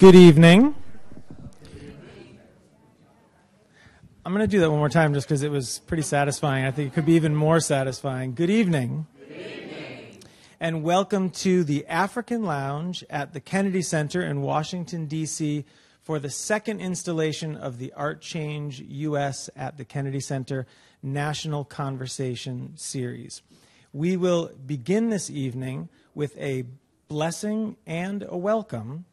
Good evening. I'm going to do that one more time just because it was pretty satisfying. I think it could be even more satisfying. Good evening. Good evening. And welcome to the African Lounge at the Kennedy Center in Washington, D.C. for the second installation of the ArtChangeUS at the Kennedy Center National Conversation Series. We will begin this evening with a blessing and a welcome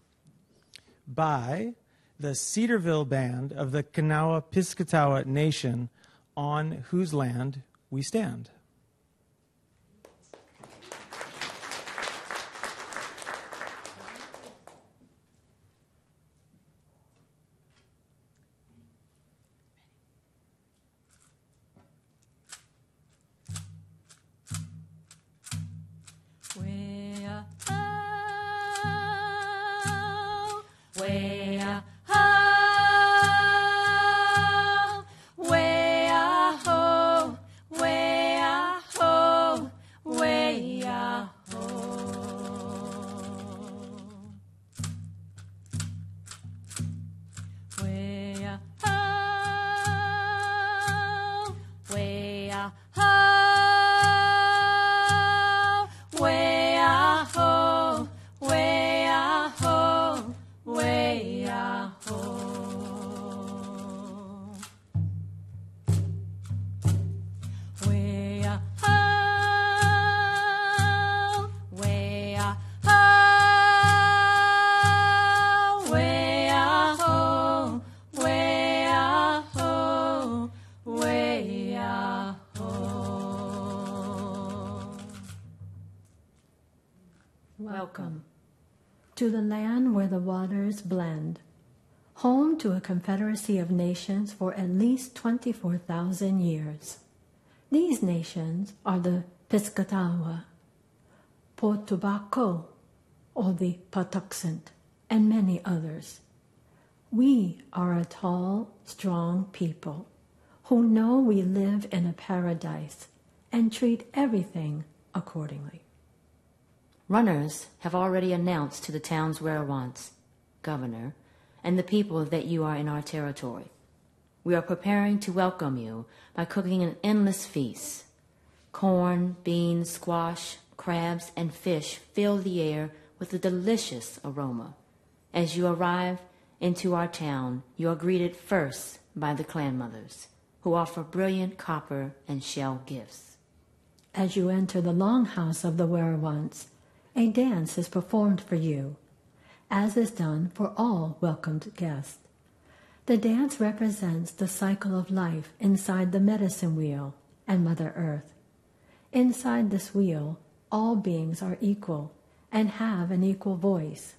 by the Cedarville Band of the Kanawha Piscataway Nation, on whose land we stand. Welcome to the land where the waters blend, home to a confederacy of nations for at least 24,000 years. These nations are the Piscataway, Potubako, or the Patuxent, and many others. We are a tall, strong people who know we live in a paradise and treat everything accordingly. Runners have already announced to the town's werewants, governor, and the people that you are in our territory. We are preparing to welcome you by cooking an endless feast. Corn, beans, squash, crabs, and fish fill the air with a delicious aroma. As you arrive into our town, you are greeted first by the clan mothers, who offer brilliant copper and shell gifts. As you enter the longhouse of the werewants, a dance is performed for you, as is done for all welcomed guests. The dance represents the cycle of life inside the medicine wheel and Mother Earth. Inside this wheel, all beings are equal and have an equal voice.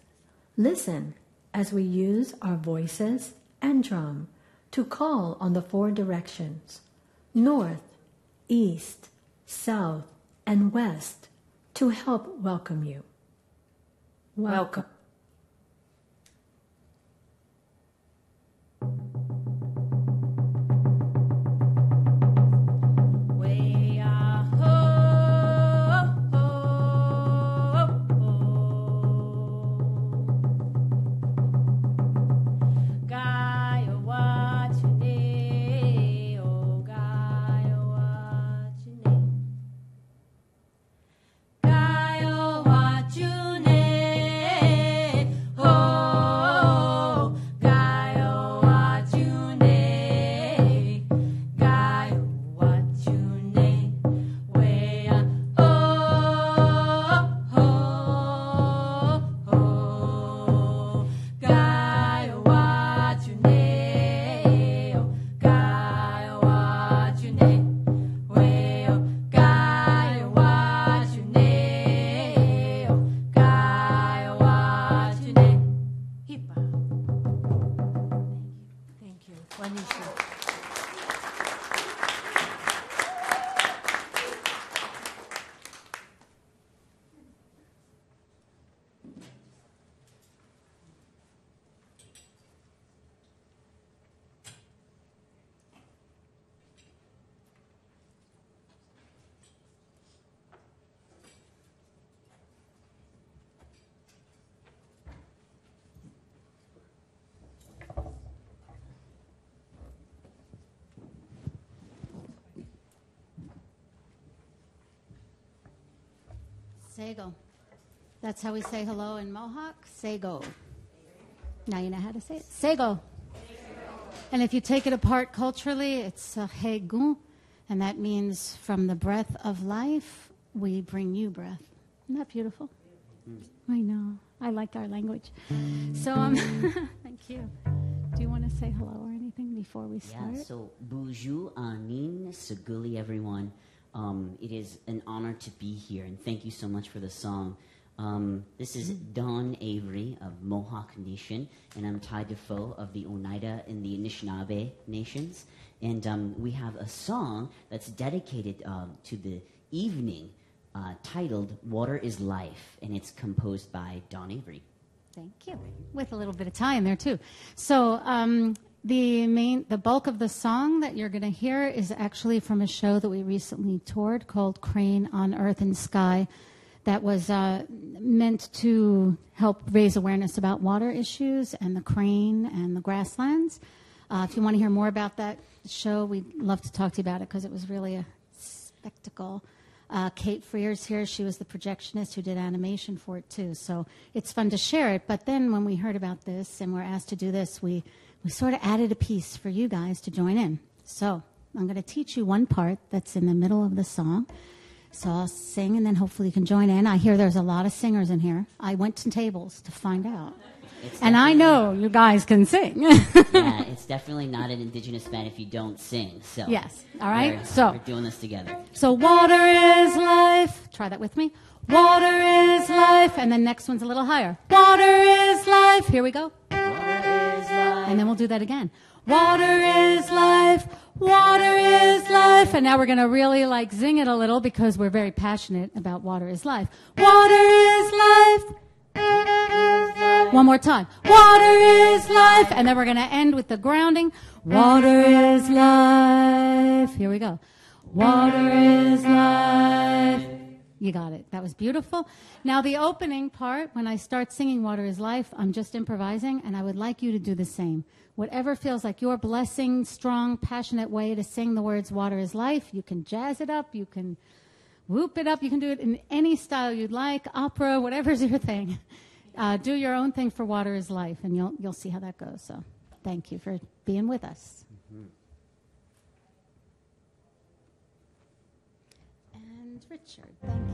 Listen as we use our voices and drum to call on the four directions, north, east, south, and west, to help welcome you. Welcome. Sego. That's how we say hello in Mohawk. Sego. Now you know how to say it. Sego. And if you take it apart culturally, it's Hegun, and that means from the breath of life, we bring you breath. Isn't that beautiful? I know. I like our language. So, thank you. Do you want to say hello or anything before we start? Yeah, so Buju Anin Suguli, everyone. It is an honor to be here, and thank you so much for the song. This is Don Avery of Mohawk Nation, and I'm Ty Defoe of the Oneida and the Anishinaabe Nations. And we have a song that's dedicated to the evening titled Water is Life, and it's composed by Don Avery. Thank you. With a little bit of Thai in there, too. So the bulk of the song that you're going to hear is actually from a show that we recently toured called Crane on Earth and Sky that was meant to help raise awareness about water issues and the crane and the grasslands. If you want to hear more about that show, we'd love to talk to you about it because it was really a spectacle. Kate Freer's here. She was the projectionist who did animation for it, too. So it's fun to share it. But then when we heard about this and were asked to do this, we sort of added a piece for you guys to join in. So I'm going to teach you one part that's in the middle of the song. So I'll sing, and then hopefully you can join in. I hear there's a lot of singers in here. I went to tables to find out. And I know you guys can sing. Yeah, it's definitely not an indigenous band if you don't sing. So yes. All right. We're doing this together. So water is life. Try that with me. Water is life. And the next one's a little higher. Water is life. Here we go. Water is life. And then we'll do that again. Water is life. Water is life. And now we're going to really zing it a little because we're very passionate about water is life. Water is life. One more time. Water is life. And then we're going to end with the grounding. Water is life. Here we go. Water is life. You got it. That was beautiful. Now the opening part, when I start singing Water is Life, I'm just improvising, and I would like you to do the same. Whatever feels like your blessing, strong, passionate way to sing the words Water is Life, you can jazz it up, you can whoop it up, you can do it in any style you'd like, opera, whatever's your thing. Do your own thing for Water is Life, and you'll see how that goes. So thank you for being with us. And Richard, thank you.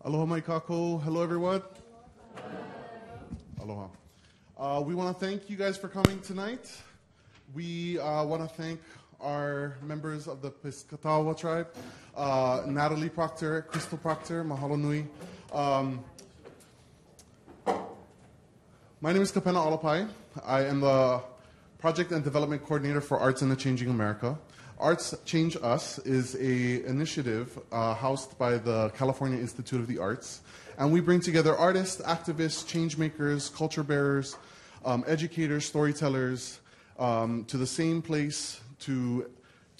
Aloha mai kako. Hello, everyone. Aloha. We want to thank you guys for coming tonight. We want to thank our members of the Piscataway tribe, Natalie Proctor, Crystal Proctor, mahalo nui. My name is Stefano Alapai. I am the Project and Development Coordinator for Arts in a Changing America. ArtChangeUS is an initiative housed by the California Institute of the Arts, and we bring together artists, activists, change makers, culture bearers, educators, storytellers to the same place to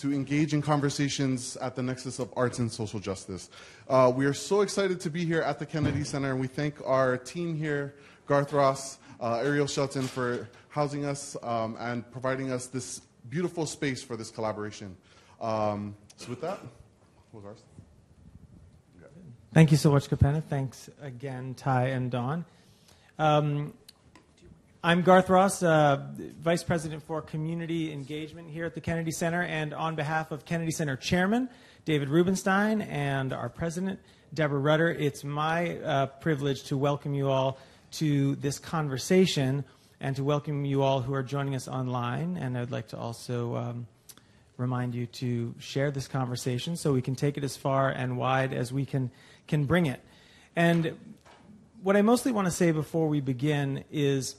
engage in conversations at the nexus of arts and social justice. We are so excited to be here at the Kennedy Center, and we thank our team here, Garth Ross, Ariel Shelton, for housing us and providing us this beautiful space for this collaboration. So with that, what was ours? Okay. Thank you so much, Kapena. Thanks again, Ty and Dawn. I'm Garth Ross, Vice President for Community Engagement here at the Kennedy Center, and on behalf of Kennedy Center Chairman David Rubenstein and our President Deborah Rutter, it's my privilege to welcome you all to this conversation and to welcome you all who are joining us online. And I'd like to also remind you to share this conversation so we can take it as far and wide as we can bring it. And what I mostly want to say before we begin is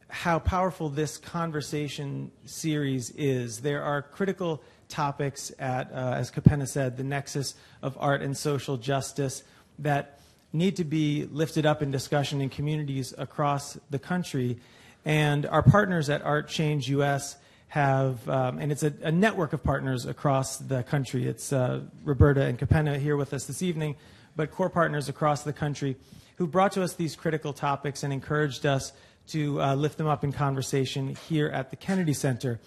how powerful this conversation series is. There are critical topics at, as Kapena said, the nexus of art and social justice that need to be lifted up in discussion in communities across the country. And our partners at ArtChangeUS have, and it's a network of partners across the country. It's Roberta and Kapena here with us this evening, but core partners across the country who brought to us these critical topics and encouraged us to lift them up in conversation here at the Kennedy Center.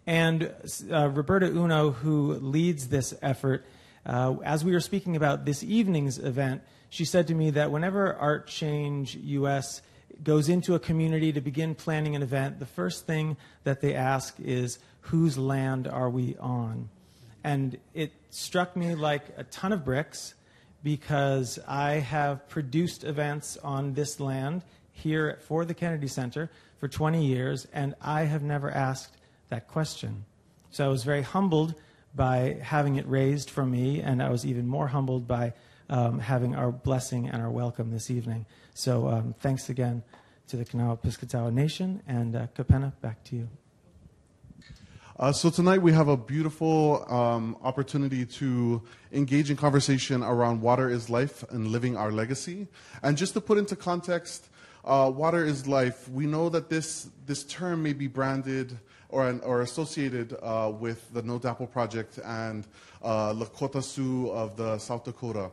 And Roberta Uno, who leads this effort, as we were speaking about this evening's event, she said to me that whenever ArtChangeUS goes into a community to begin planning an event, the first thing that they ask is, whose land are we on? And it struck me like a ton of bricks, because I have produced events on this land here for the Kennedy Center for 20 years, and I have never asked that question. So I was very humbled by having it raised from me, and I was even more humbled by having our blessing and our welcome this evening. So thanks again to the Kanawha Piscataway Nation, and Kapena, back to you. So tonight we have a beautiful opportunity to engage in conversation around water is life and living our legacy. And just to put into context, water is life, we know that this term may be branded or associated with the No Dapple Project and Lakota Sioux of the South Dakota.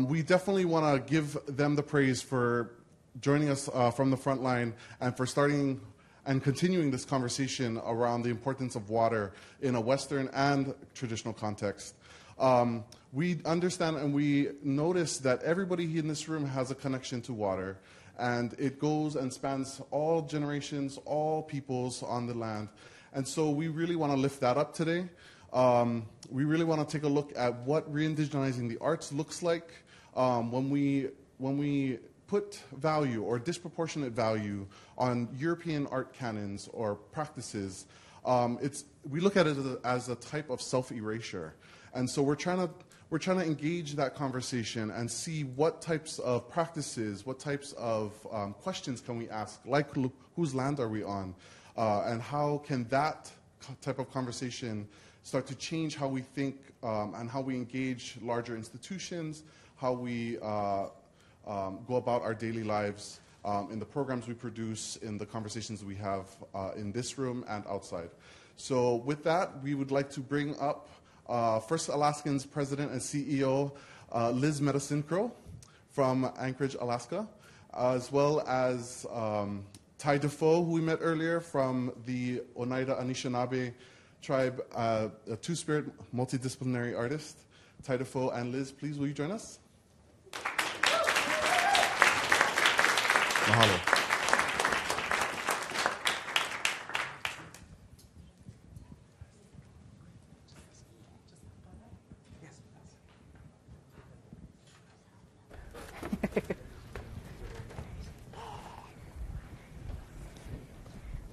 We definitely want to give them the praise for joining us from the front line and for starting and continuing this conversation around the importance of water in a Western and traditional context. We understand and we notice that everybody in this room has a connection to water, and it goes and spans all generations, all peoples on the land. And so we really want to lift that up today. We really want to take a look at what re-indigenizing the arts looks like when we put value or disproportionate value on European art canons or practices. We look at it as a type of self-erasure. And so we're trying to engage that conversation and see what types of practices, what types of questions can we ask, like whose land are we on, and how can that type of conversation start to change how we think and how we engage larger institutions, how we go about our daily lives in the programs we produce, in the conversations we have in this room and outside. So with that, we would like to bring up First Alaskans President and CEO Liz MedicineCrow from Anchorage, Alaska, as well as Ty Defoe, who we met earlier from the Oneida Anishinaabe tribe, a two-spirit multidisciplinary artist. Ty Defoe and Liz, please will you join us? Mahalo.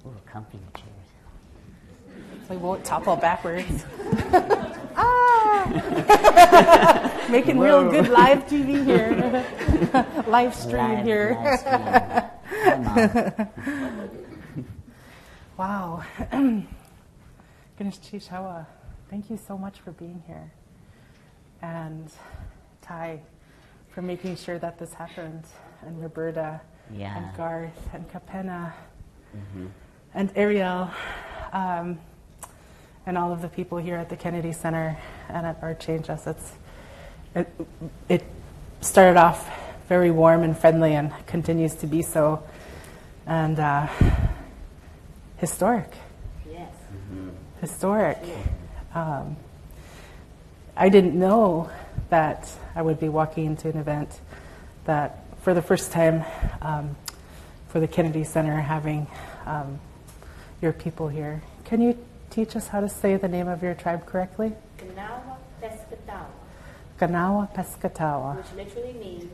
Ooh, comfy chairs. So we won't topple backwards. Making real good live TV here. Live stream here. Live stream. Wow. Giizhiig, thank you so much for being here. And Ty, for making sure that this happened. And Roberta, and Garth, and Kapena, and Ariel, and all of the people here at the Kennedy Center and at ArtChangeUS. It started off very warm and friendly and continues to be so, and historic. Yes. Historic. I didn't know that I would be walking into an event that, for the first time, for the Kennedy Center, having your people here. Can you teach us how to say the name of your tribe correctly? Kanawha Piscataway. Kanawha Piscataway. Which literally means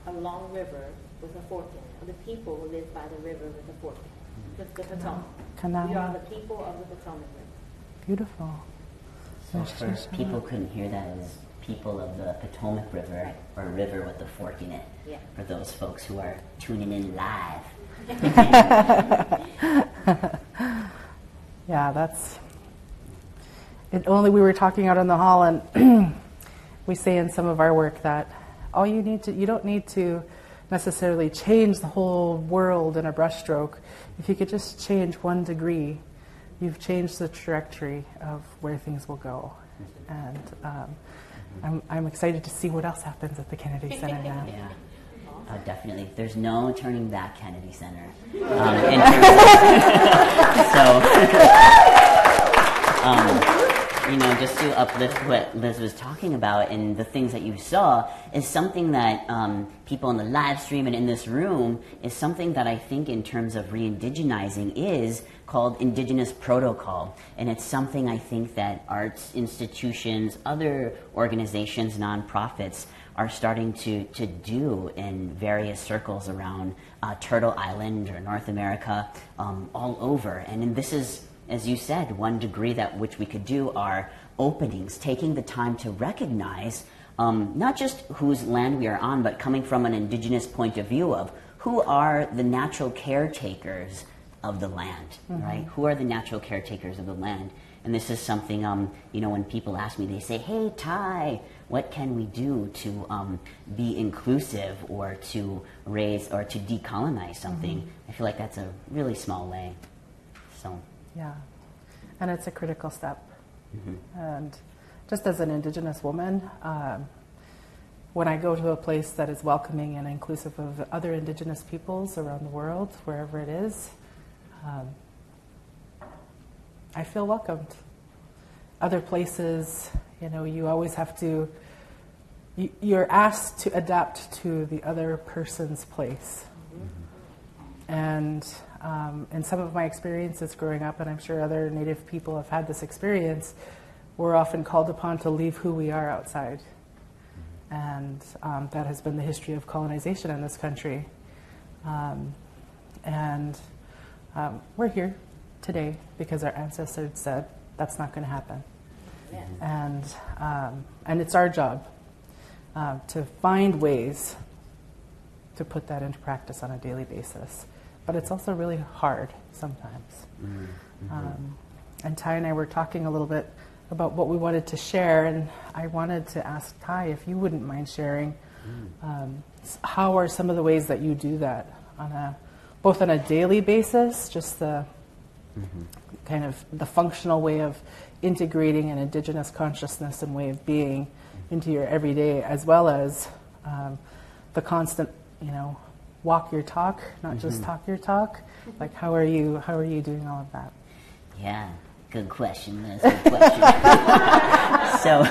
a long river with a fork in it, or the people who live by the river with a fork in it, the Potomac. Kanawha. We are the people of the Potomac River. Beautiful. So for people couldn't hear that, it was people of the Potomac River, or a river with a fork in it. Yeah. For those folks who are tuning in live. Yeah, that's it. Only we were talking out in the hall, and we say in some of our work that you don't need to necessarily change the whole world in a brushstroke. If you could just change 1 degree, you've changed the trajectory of where things will go. And I'm excited to see what else happens at the Kennedy Center now. Yeah. Definitely. There's no turning back Kennedy Center. Just to uplift what Liz was talking about and the things that you saw is something that people in the live stream and in this room is something that I think in terms of re-indigenizing is called Indigenous Protocol. And it's something I think that arts institutions, other organizations, nonprofits are starting to do in various circles around Turtle Island or North America, all over. And this is, as you said, 1 degree that which we could do are openings, taking the time to recognize not just whose land we are on, but coming from an indigenous point of view of who are the natural caretakers of the land, right? Who are the natural caretakers of the land? And this is something, when people ask me, they say, hey, Ty, what can we do to be inclusive or to raise or to decolonize something? I feel like that's a really small way. So. Yeah, and it's a critical step. And just as an Indigenous woman, when I go to a place that is welcoming and inclusive of other Indigenous peoples around the world, wherever it is, I feel welcomed. Other places, you always have to, you're asked to adapt to the other person's place. And in some of my experiences growing up, and I'm sure other Native people have had this experience, we're often called upon to leave who we are outside. And that has been the history of colonization in this country. We're here today because our ancestors said that's not going to happen. And it's our job to find ways to put that into practice on a daily basis. But it's also really hard sometimes. And Ty and I were talking a little bit about what we wanted to share, and I wanted to ask Ty if you wouldn't mind sharing how are some of the ways that you do that both on a daily basis, just the kind of the functional way of integrating an Indigenous consciousness and way of being into your everyday, as well as the constant, walk your talk, not just talk your talk. Like, how are you doing all of that? Yeah, good question. That's a good question. So,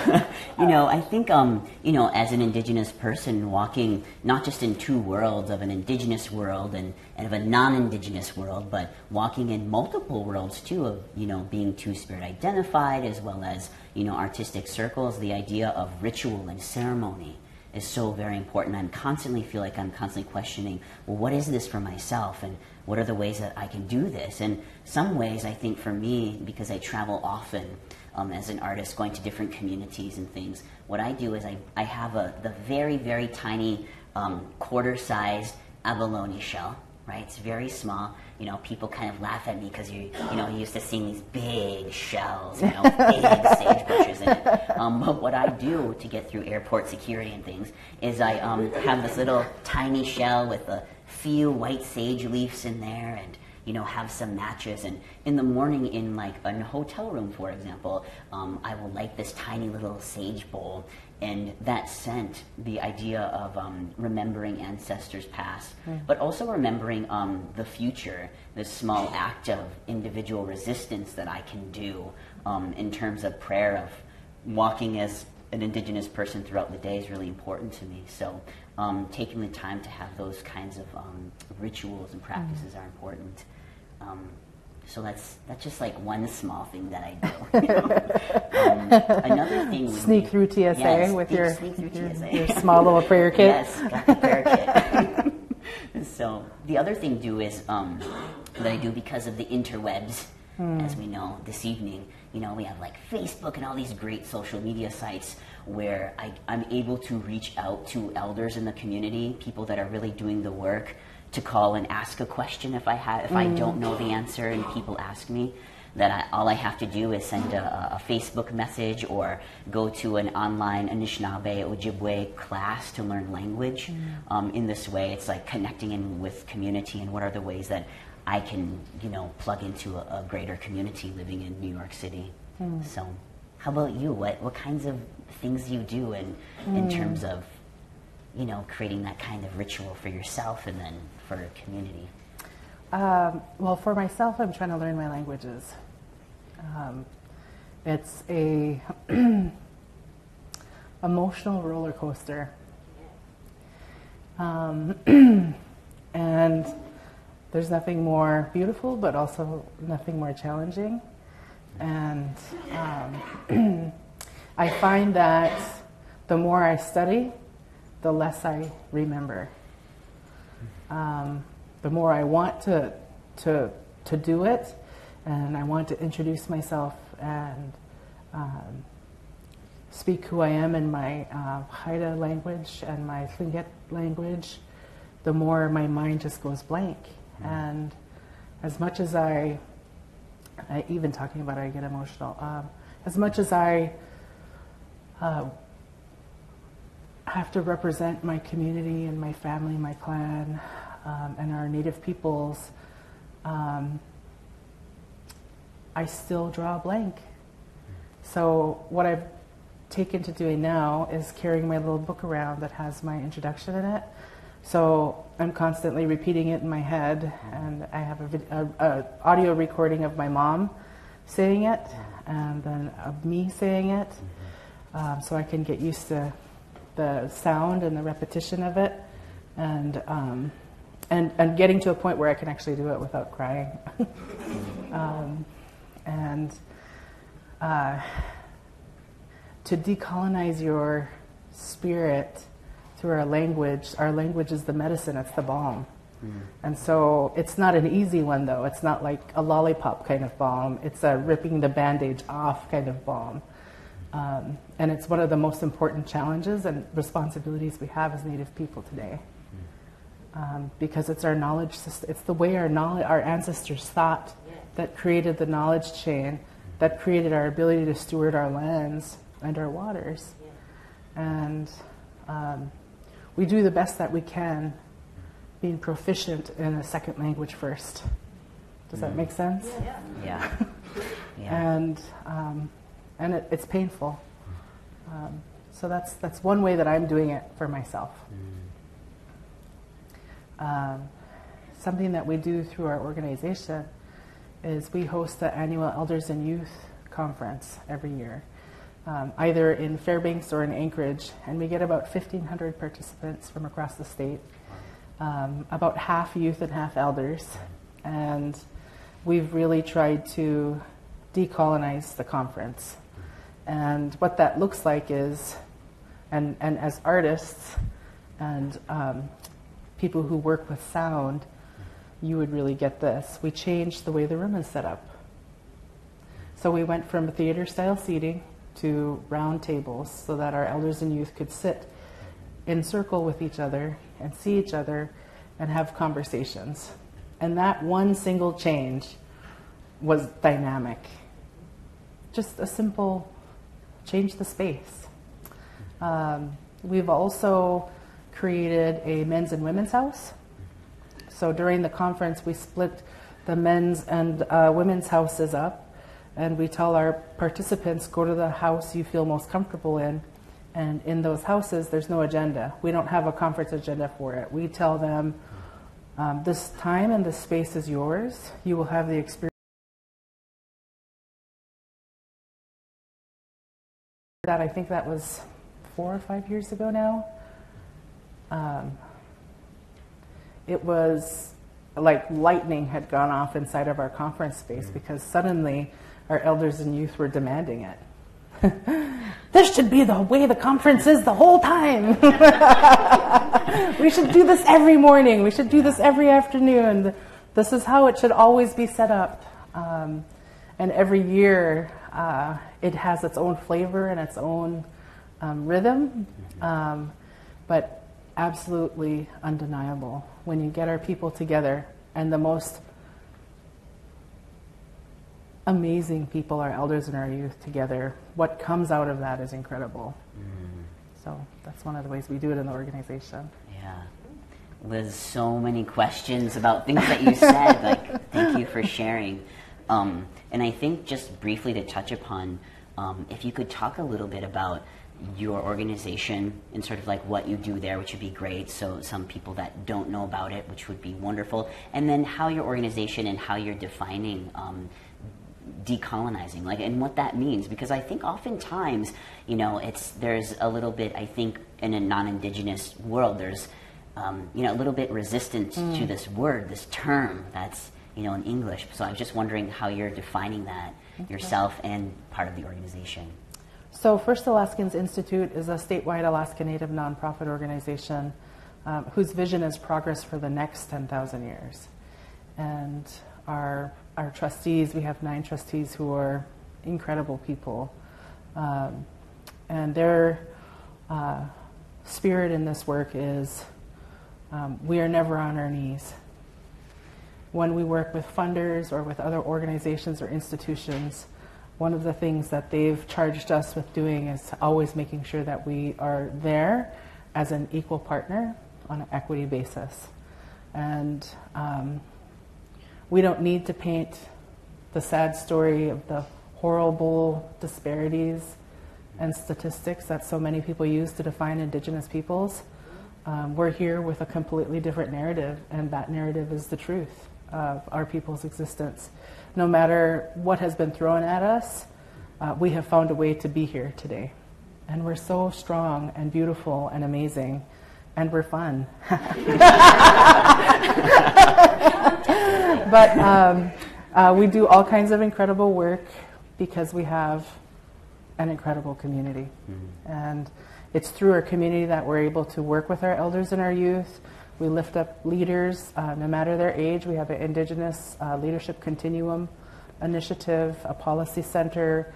I think, as an Indigenous person walking not just in two worlds of an Indigenous world and of a non-Indigenous world, but walking in multiple worlds too of, being two-spirit identified as well as, artistic circles, the idea of ritual and ceremony is so very important. I'm constantly questioning, well, what is this for myself, and what are the ways that I can do this? And some ways, I think for me, because I travel often as an artist, going to different communities and things, what I do is I have the very, very tiny quarter-sized abalone shell, right? It's very small. People kind of laugh at me because you're used to seeing these big shells, big sage bushes in it. But what I do to get through airport security and things is I have this little tiny shell with a few white sage leaves in there, and have some matches. And in the morning, in like a hotel room, for example, I will light this tiny little sage bowl. And that scent, the idea of remembering ancestors past, but also remembering the future, this small act of individual resistance that I can do in terms of prayer, of walking as an Indigenous person throughout the day is really important to me. So taking the time to have those kinds of rituals and practices are important. So that's just like one small thing that I do. Another thing would sneak through TSA with your small little prayer kit. Yes, got the prayer kit. So the other thing is that I do because of the interwebs, as we know this evening. We have like Facebook and all these great social media sites where I'm able to reach out to elders in the community, people that are really doing the work, to call and ask a question if I don't know the answer and people ask me, that all I have to do is send a Facebook message or go to an online Anishinaabe Ojibwe class to learn language. In this way, it's like connecting in with community, and what are the ways that I can, plug into a greater community living in New York City. So how about you? What kinds of things do you do in terms of, creating that kind of ritual for yourself and then for a community? Well, for myself, I'm trying to learn my languages. It's a emotional roller coaster. And there's nothing more beautiful, but also nothing more challenging. And I find that the more I study, the less I remember. The more I want to do it, and I want to introduce myself and speak who I am in my Haida language and my Tlingit language, the more my mind just goes blank. And as much as I even talking about it, I get emotional. As much as I have to represent my community and my family, my clan, and our native peoples, I still draw a blank. So what I've taken to doing now is carrying my little book around that has my introduction in it. So I'm constantly repeating it in my head, and I have a audio recording of my mom saying it, and then of me saying it, so I can get used to the sound and the repetition of it, and getting to a point where I can actually do it without crying. To decolonize your spirit through our language is the medicine, it's the balm. And so it's not an easy one, though. It's not like a lollipop kind of balm. It's a ripping the bandage off kind of balm. And it's one of the most important challenges and responsibilities we have as Native people today. Because it's our knowledge system, it's the way our ancestors thought that created the knowledge chain, that created our ability to steward our lands and our waters. And we do the best that we can, being proficient in a second language first. Does that make sense? Yeah. And it's painful. So that's one way that I'm doing it for myself. Something that we do through our organization is we host the annual Elders and Youth Conference every year, either in Fairbanks or in Anchorage, and we get about 1,500 participants from across the state, about half youth and half elders, and we've really tried to decolonize the conference. And what that looks like is, and as artists and people who work with sound, you would really get this. We changed the way the room is set up. So we went from theater-style seating to round tables so that our elders and youth could sit in circle with each other and see each other and have conversations. And that one single change was dynamic. Just a simple change the space. We've also created a men's and women's house. So during the conference, we split the men's and women's houses up, and we tell our participants, go to the house you feel most comfortable in, and in those houses, there's no agenda. We don't have a conference agenda for it. We tell them, this time and this space is yours. You will have the experience. That I think that was 4 or 5 years ago now. It was like lightning had gone off inside of our conference space because suddenly our elders and youth were demanding it. This should be the way the conference is the whole time. We should do this every morning. We should do this every afternoon. This is how it should always be set up. And every year it has its own flavor and its own rhythm. But absolutely undeniable when you get our people together, and the most amazing people, our elders and our youth together, what comes out of that is incredible. So that's one of the ways we do it in the organization. Yeah. Liz, so many questions about things that you said. Like, thank you for sharing. And I think just briefly to touch upon, if you could talk a little bit about your organization and sort of like what you do there, which would be great. So some people that don't know about it, which would be wonderful. And then how your organization and how you're defining decolonizing, like, and what that means. Because I think oftentimes, you know, there's a little bit, I think, in a non-Indigenous world, there's, you know, a little bit resistance to this word, this term that's, you know, in English. So I'm just wondering how you're defining that yourself and part of the organization. So First Alaskans Institute is a statewide Alaska Native nonprofit organization whose vision is progress for the next 10,000 years. And our trustees, we have 9 trustees who are incredible people. And their spirit in this work is we are never on our knees. When we work with funders or with other organizations or institutions, one of the things that they've charged us with doing is always making sure that we are there as an equal partner on an equity basis. And we don't need to paint the sad story of the horrible disparities and statistics that so many people use to define Indigenous peoples. We're here with a completely different narrative, and that narrative is the truth of our people's existence. No matter what has been thrown at us, we have found a way to be here today. And we're so strong and beautiful and amazing, and we're fun. But we do all kinds of incredible work because we have an incredible community. Mm-hmm. And it's through our community that we're able to work with our elders and our youth. We lift up leaders, no matter their age. We have an Indigenous Leadership Continuum initiative, a policy center,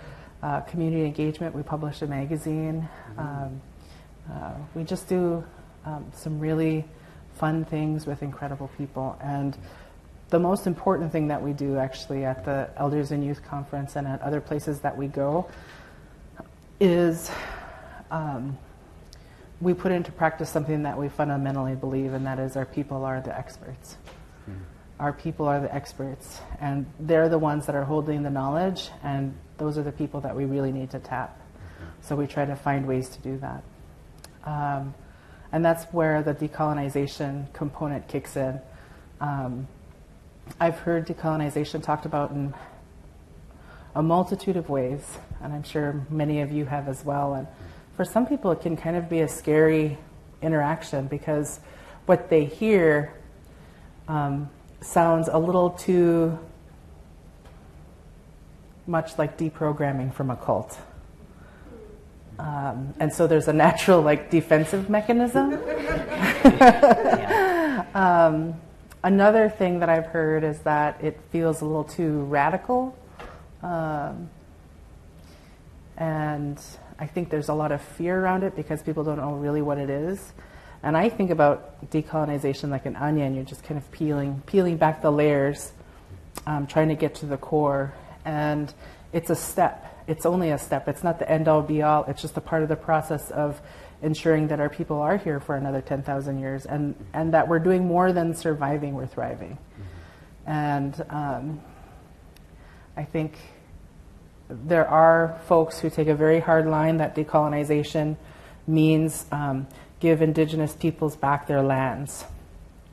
community engagement. We publish a magazine. We just do some really fun things with incredible people. And the most important thing that we do actually at the Elders and Youth Conference and at other places that we go is we put into practice something that we fundamentally believe, and that is our people are the experts. Our people are the experts, and they're the ones that are holding the knowledge, and those are the people that we really need to tap. So we try to find ways to do that. And that's where the decolonization component kicks in. I've heard decolonization talked about in a multitude of ways, and I'm sure many of you have as well. And for some people, it can kind of be a scary interaction because what they hear sounds a little too much like deprogramming from a cult. And so there's a natural defensive mechanism. Another thing that I've heard is that it feels a little too radical. And I think there's a lot of fear around it because people don't know really what it is. And I think about decolonization like an onion. You're just kind of peeling back the layers, trying to get to the core. And it's a step. It's only a step. It's not the end-all, be-all. It's just a part of the process of ensuring that our people are here for another 10,000 years and that we're doing more than surviving, we're thriving. And I think there are folks who take a very hard line that decolonization means give Indigenous peoples back their lands.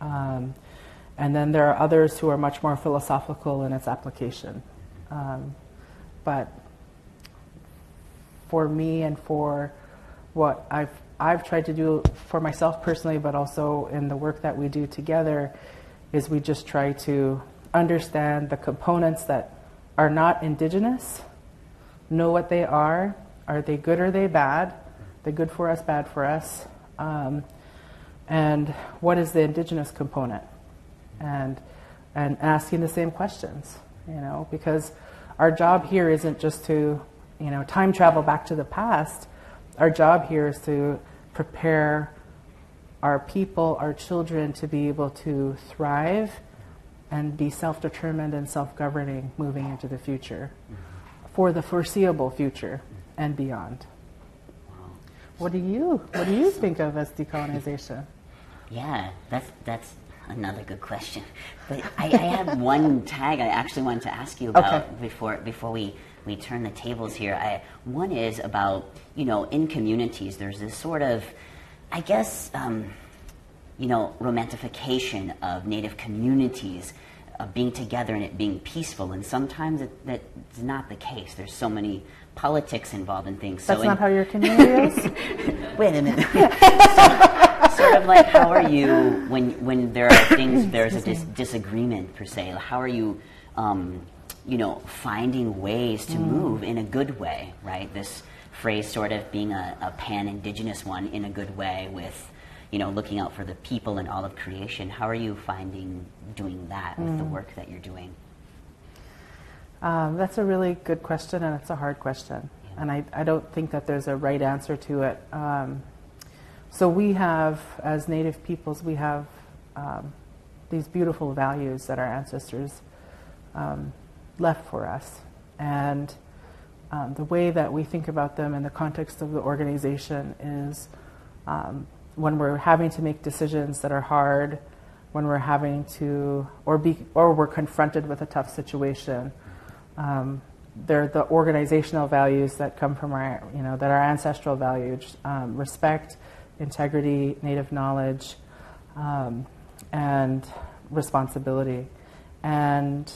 And then there are others who are much more philosophical in its application. But for me and for what I've tried to do for myself personally, but also in the work that we do together, is we just try to understand the components that are not Indigenous, know what they are they good or are they bad? They're good for us, bad for us. And what is the Indigenous component? And asking the same questions, because our job here isn't just to, time travel back to the past. Our job here is to prepare our people, our children, to be able to thrive and be self-determined and self-governing moving into the future, for the foreseeable future and beyond. What do you think of as decolonization? Yeah, that's another good question. But I have one tag I actually wanted to ask you about before we turn the tables here. One is about, in communities, there's this sort of, I guess, romantification of Native communities being together and it being peaceful. And sometimes that's not the case. There's so many politics involved in things. That's not how your community is? Wait a minute. Sort of like, how are you, when there are things, there's a disagreement per se, how are you, finding ways to move in a good way, right? This phrase sort of being a pan-Indigenous one in a good way with, looking out for the people and all of creation. How are you finding doing that with the work that you're doing? That's a really good question, and it's a hard question. And I don't think that there's a right answer to it. So we have, as Native peoples, we have these beautiful values that our ancestors left for us. And the way that we think about them in the context of the organization is when we're having to make decisions that are hard, when we're having to, or we're confronted with a tough situation. They're the organizational values that come from our, that are ancestral values: respect, integrity, Native knowledge, and responsibility, and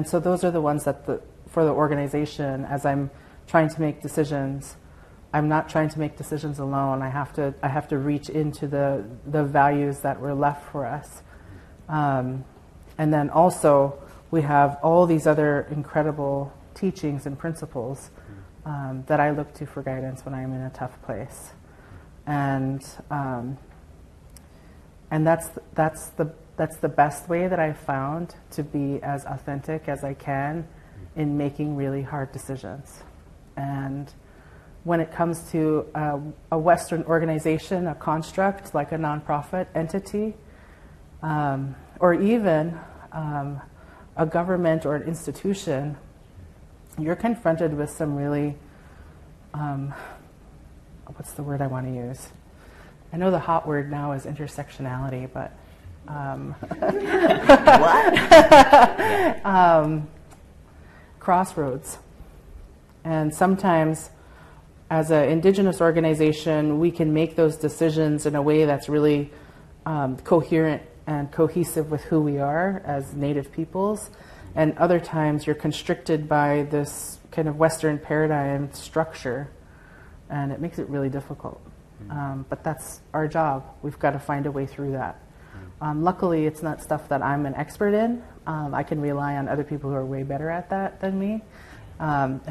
so those are the ones that for the organization. As I'm trying to make decisions, I'm not trying to make decisions alone. I have to reach into the values that were left for us, and then also we have all these other incredible teachings and principles that I look to for guidance when I'm in a tough place, and that's the best way that I've found to be as authentic as I can in making really hard decisions. And when it comes to a Western organization, a construct like a nonprofit entity, or even a government or an institution, you're confronted with some really, what's the word I want to use? I know the hot word now is intersectionality, but crossroads. And sometimes as an Indigenous organization, we can make those decisions in a way that's really coherent and cohesive with who we are as Native peoples. And other times you're constricted by this kind of Western paradigm structure, and it makes it really difficult. But that's our job. We've got to find a way through that. Luckily, it's not stuff that I'm an expert in. I can rely on other people who are way better at that than me,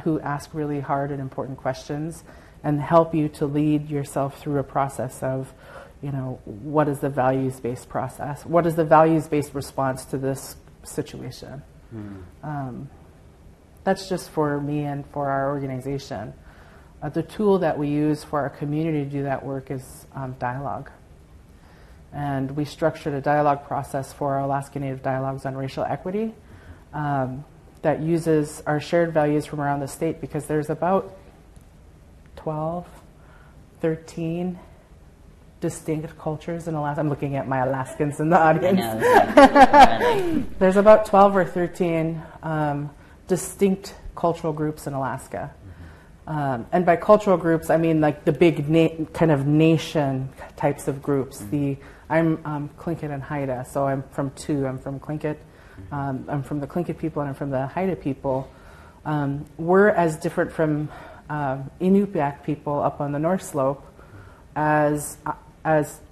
who ask really hard and important questions and help you to lead yourself through a process of, what is the values-based process? What is the values-based response to this situation? That's just for me and for our organization. The tool that we use for our community to do that work is dialogue. And we structured a dialogue process for our Alaska Native Dialogues on Racial Equity that uses our shared values from around the state, because there's about 12, 13 distinct cultures in Alaska. I'm looking at my Alaskans in the audience. There's about 12 or 13 distinct cultural groups in Alaska. And by cultural groups, I mean like the big kind of nation types of groups. I'm Tlingit and Haida, so I'm from two. I'm from Tlingit. I'm from the Tlingit people, and I'm from the Haida people. We're as different from Inupiaq people up on the North Slope as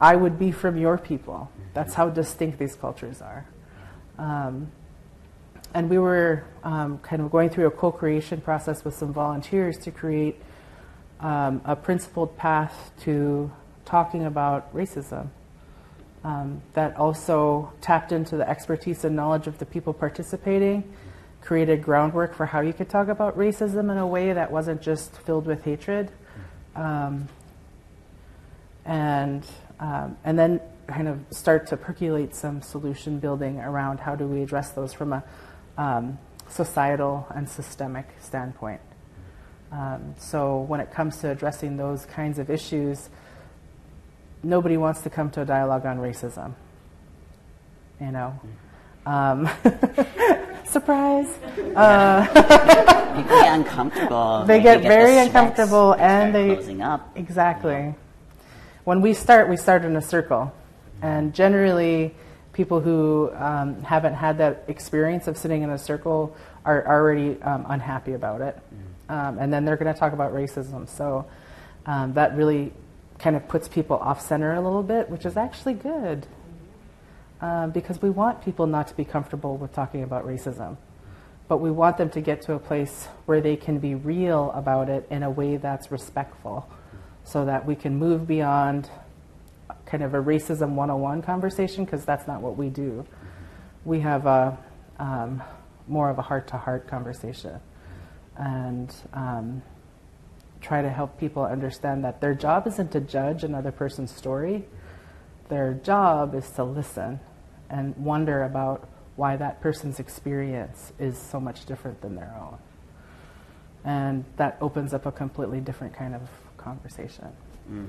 I would be from your people. That's how distinct these cultures are. And we were kind of going through a co-creation process with some volunteers to create a principled path to talking about racism that also tapped into the expertise and knowledge of the people participating, created groundwork for how you could talk about racism in a way that wasn't just filled with hatred, and then kind of start to percolate some solution building around how do we address those from a societal and systemic standpoint. So when it comes to addressing those kinds of issues, nobody wants to come to a dialogue on racism. Surprise! People get uncomfortable. They get very uncomfortable, and they closing up. Exactly. When we start in a circle, and generally, people who haven't had that experience of sitting in a circle are already unhappy about it, and then they're going to talk about racism. So that really kind of puts people off center a little bit, which is actually good. Because we want people not to be comfortable with talking about racism. But we want them to get to a place where they can be real about it in a way that's respectful, so that we can move beyond kind of a racism 101 conversation, because that's not what we do. We have a more of a heart-to-heart conversation. And try to help people understand that their job isn't to judge another person's story. Their job is to listen and wonder about why that person's experience is so much different than their own. And that opens up a completely different kind of conversation. Mm.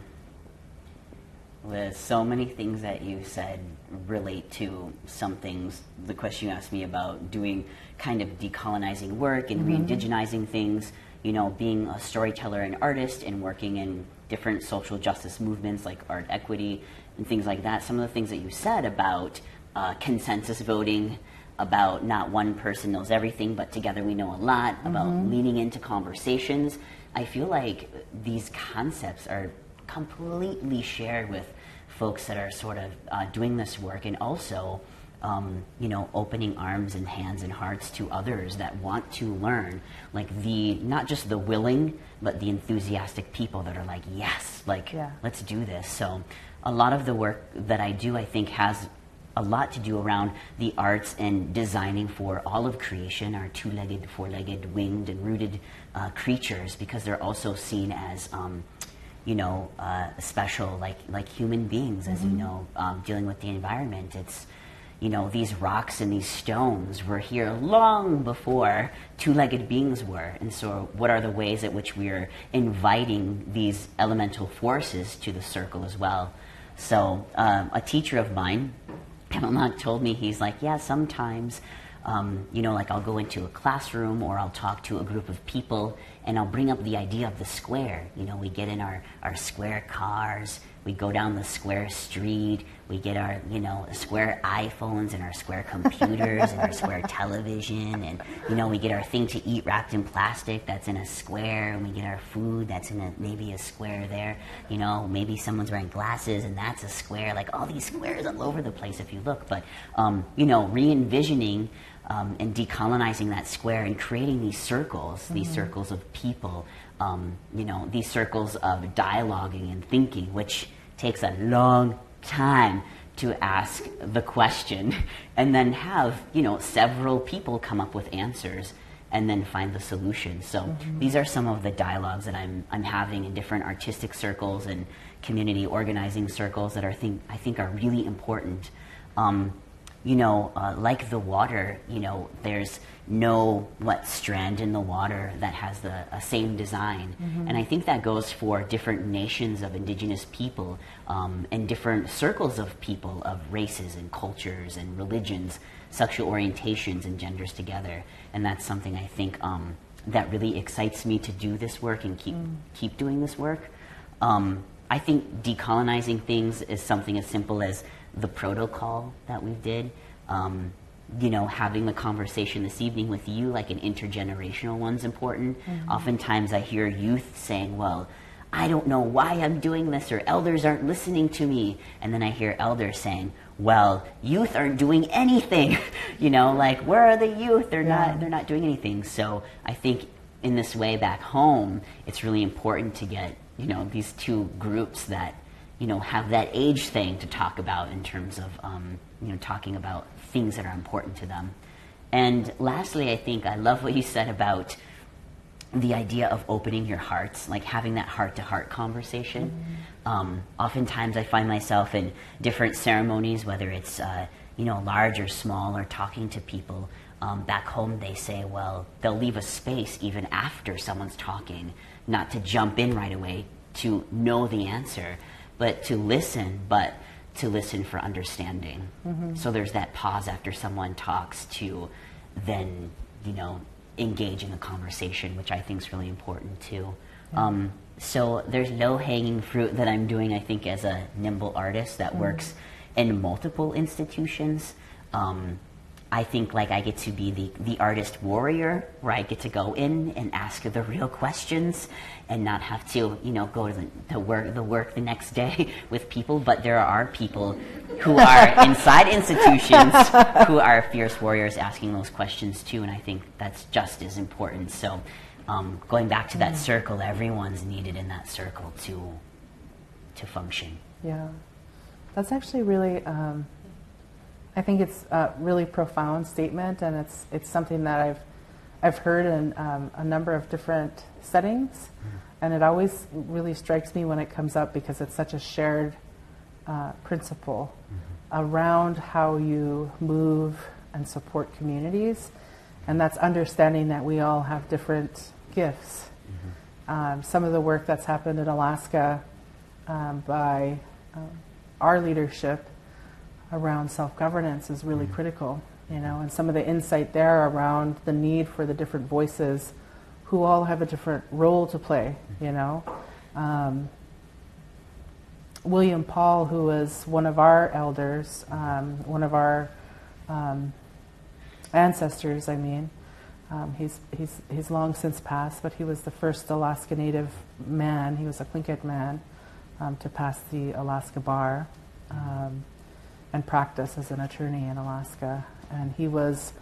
With so many things that you said relate to some things. The question you asked me about doing kind of decolonizing work and re-indigenizing things, you know, being a storyteller and artist and working in different social justice movements like art equity and things like that. Some of the things that you said about consensus voting, about not one person knows everything, but together we know a lot, about leaning into conversations. I feel like these concepts are completely shared with folks that are sort of doing this work, and also, you know, opening arms and hands and hearts to others that want to learn, like not just the willing, but the enthusiastic people that are like, yes, like, let's do this. So a lot of the work that I do, I think, has a lot to do around the arts and designing for all of creation, our two-legged, four-legged, winged, and rooted creatures, because they're also seen as you know, special, like human beings, as you know, dealing with the environment. It's, you know, these rocks and these stones were here long before two-legged beings were. And so what are the ways at which we're inviting these elemental forces to the circle as well? So a teacher of mine, Kennelnok, told me, he's like, yeah, sometimes, you know, like I'll go into a classroom or I'll talk to a group of people and I'll bring up the idea of the square. You know, we get in our square cars, we go down the square street, we get our, you know, square iPhones and our square computers and our square television, and, you know, we get our thing to eat wrapped in plastic that's in a square, and we get our food that's in maybe a square there. You know, maybe someone's wearing glasses and that's a square, like all these squares all over the place if you look. But, you know, re-envisioning and decolonizing that square and creating these circles of people, you know, these circles of dialoguing and thinking, which takes a long time to ask the question and then have, you know, several people come up with answers and then find the solution. So these are some of the dialogues that I'm having in different artistic circles and community organizing circles that I think are really important. You know, like the water, you know, there's no strand in the water that has the same design. And I think that goes for different nations of indigenous people and different circles of people, of races and cultures and religions, sexual orientations and genders together. And that's something I think that really excites me to do this work and keep doing this work. I think decolonizing things is something as simple as the protocol that we did. You know, having the conversation this evening with you, like an intergenerational one's important. Oftentimes I hear youth saying, well, I don't know why I'm doing this, or elders aren't listening to me. And then I hear elders saying, well, youth aren't doing anything. You know, like, where are the youth? They're not doing anything. So I think in this way back home, it's really important to get, you know, these two groups that, you know, have that age thing to talk about in terms of, you know, talking about things that are important to them. And lastly, I think I love what you said about the idea of opening your hearts, like having that heart-to-heart conversation. Oftentimes I find myself in different ceremonies, whether it's, you know, large or small, or talking to people. Back home they say, well, they'll leave a space even after someone's talking, not to jump in right away to know the answer, but to listen, for understanding. So there's that pause after someone talks to then, you know, engage in the conversation, which I think is really important too. So there's low-hanging fruit that I'm doing, I think, as a nimble artist that works in multiple institutions. I think like I get to be the artist warrior, where I get to go in and ask the real questions and not have to, you know, go to the work the next day with people. But there are people who are inside institutions who are fierce warriors asking those questions too, and I think that's just as important. So going back to that circle, everyone's needed in that circle to function. Yeah, that's actually really. I think it's a really profound statement, and it's something that I've heard in a number of different settings, and it always really strikes me when it comes up because it's such a shared principle around how you move and support communities, and that's understanding that we all have different gifts. Some of the work that's happened in Alaska by our leadership around self-governance is really critical, you know, and some of the insight there around the need for the different voices who all have a different role to play, you know. William Paul, who was one of our elders, one of our ancestors, I mean, he's long since passed, but he was the first Alaska Native man, he was a Tlingit man, to pass the Alaska bar and practice as an attorney in Alaska. And he was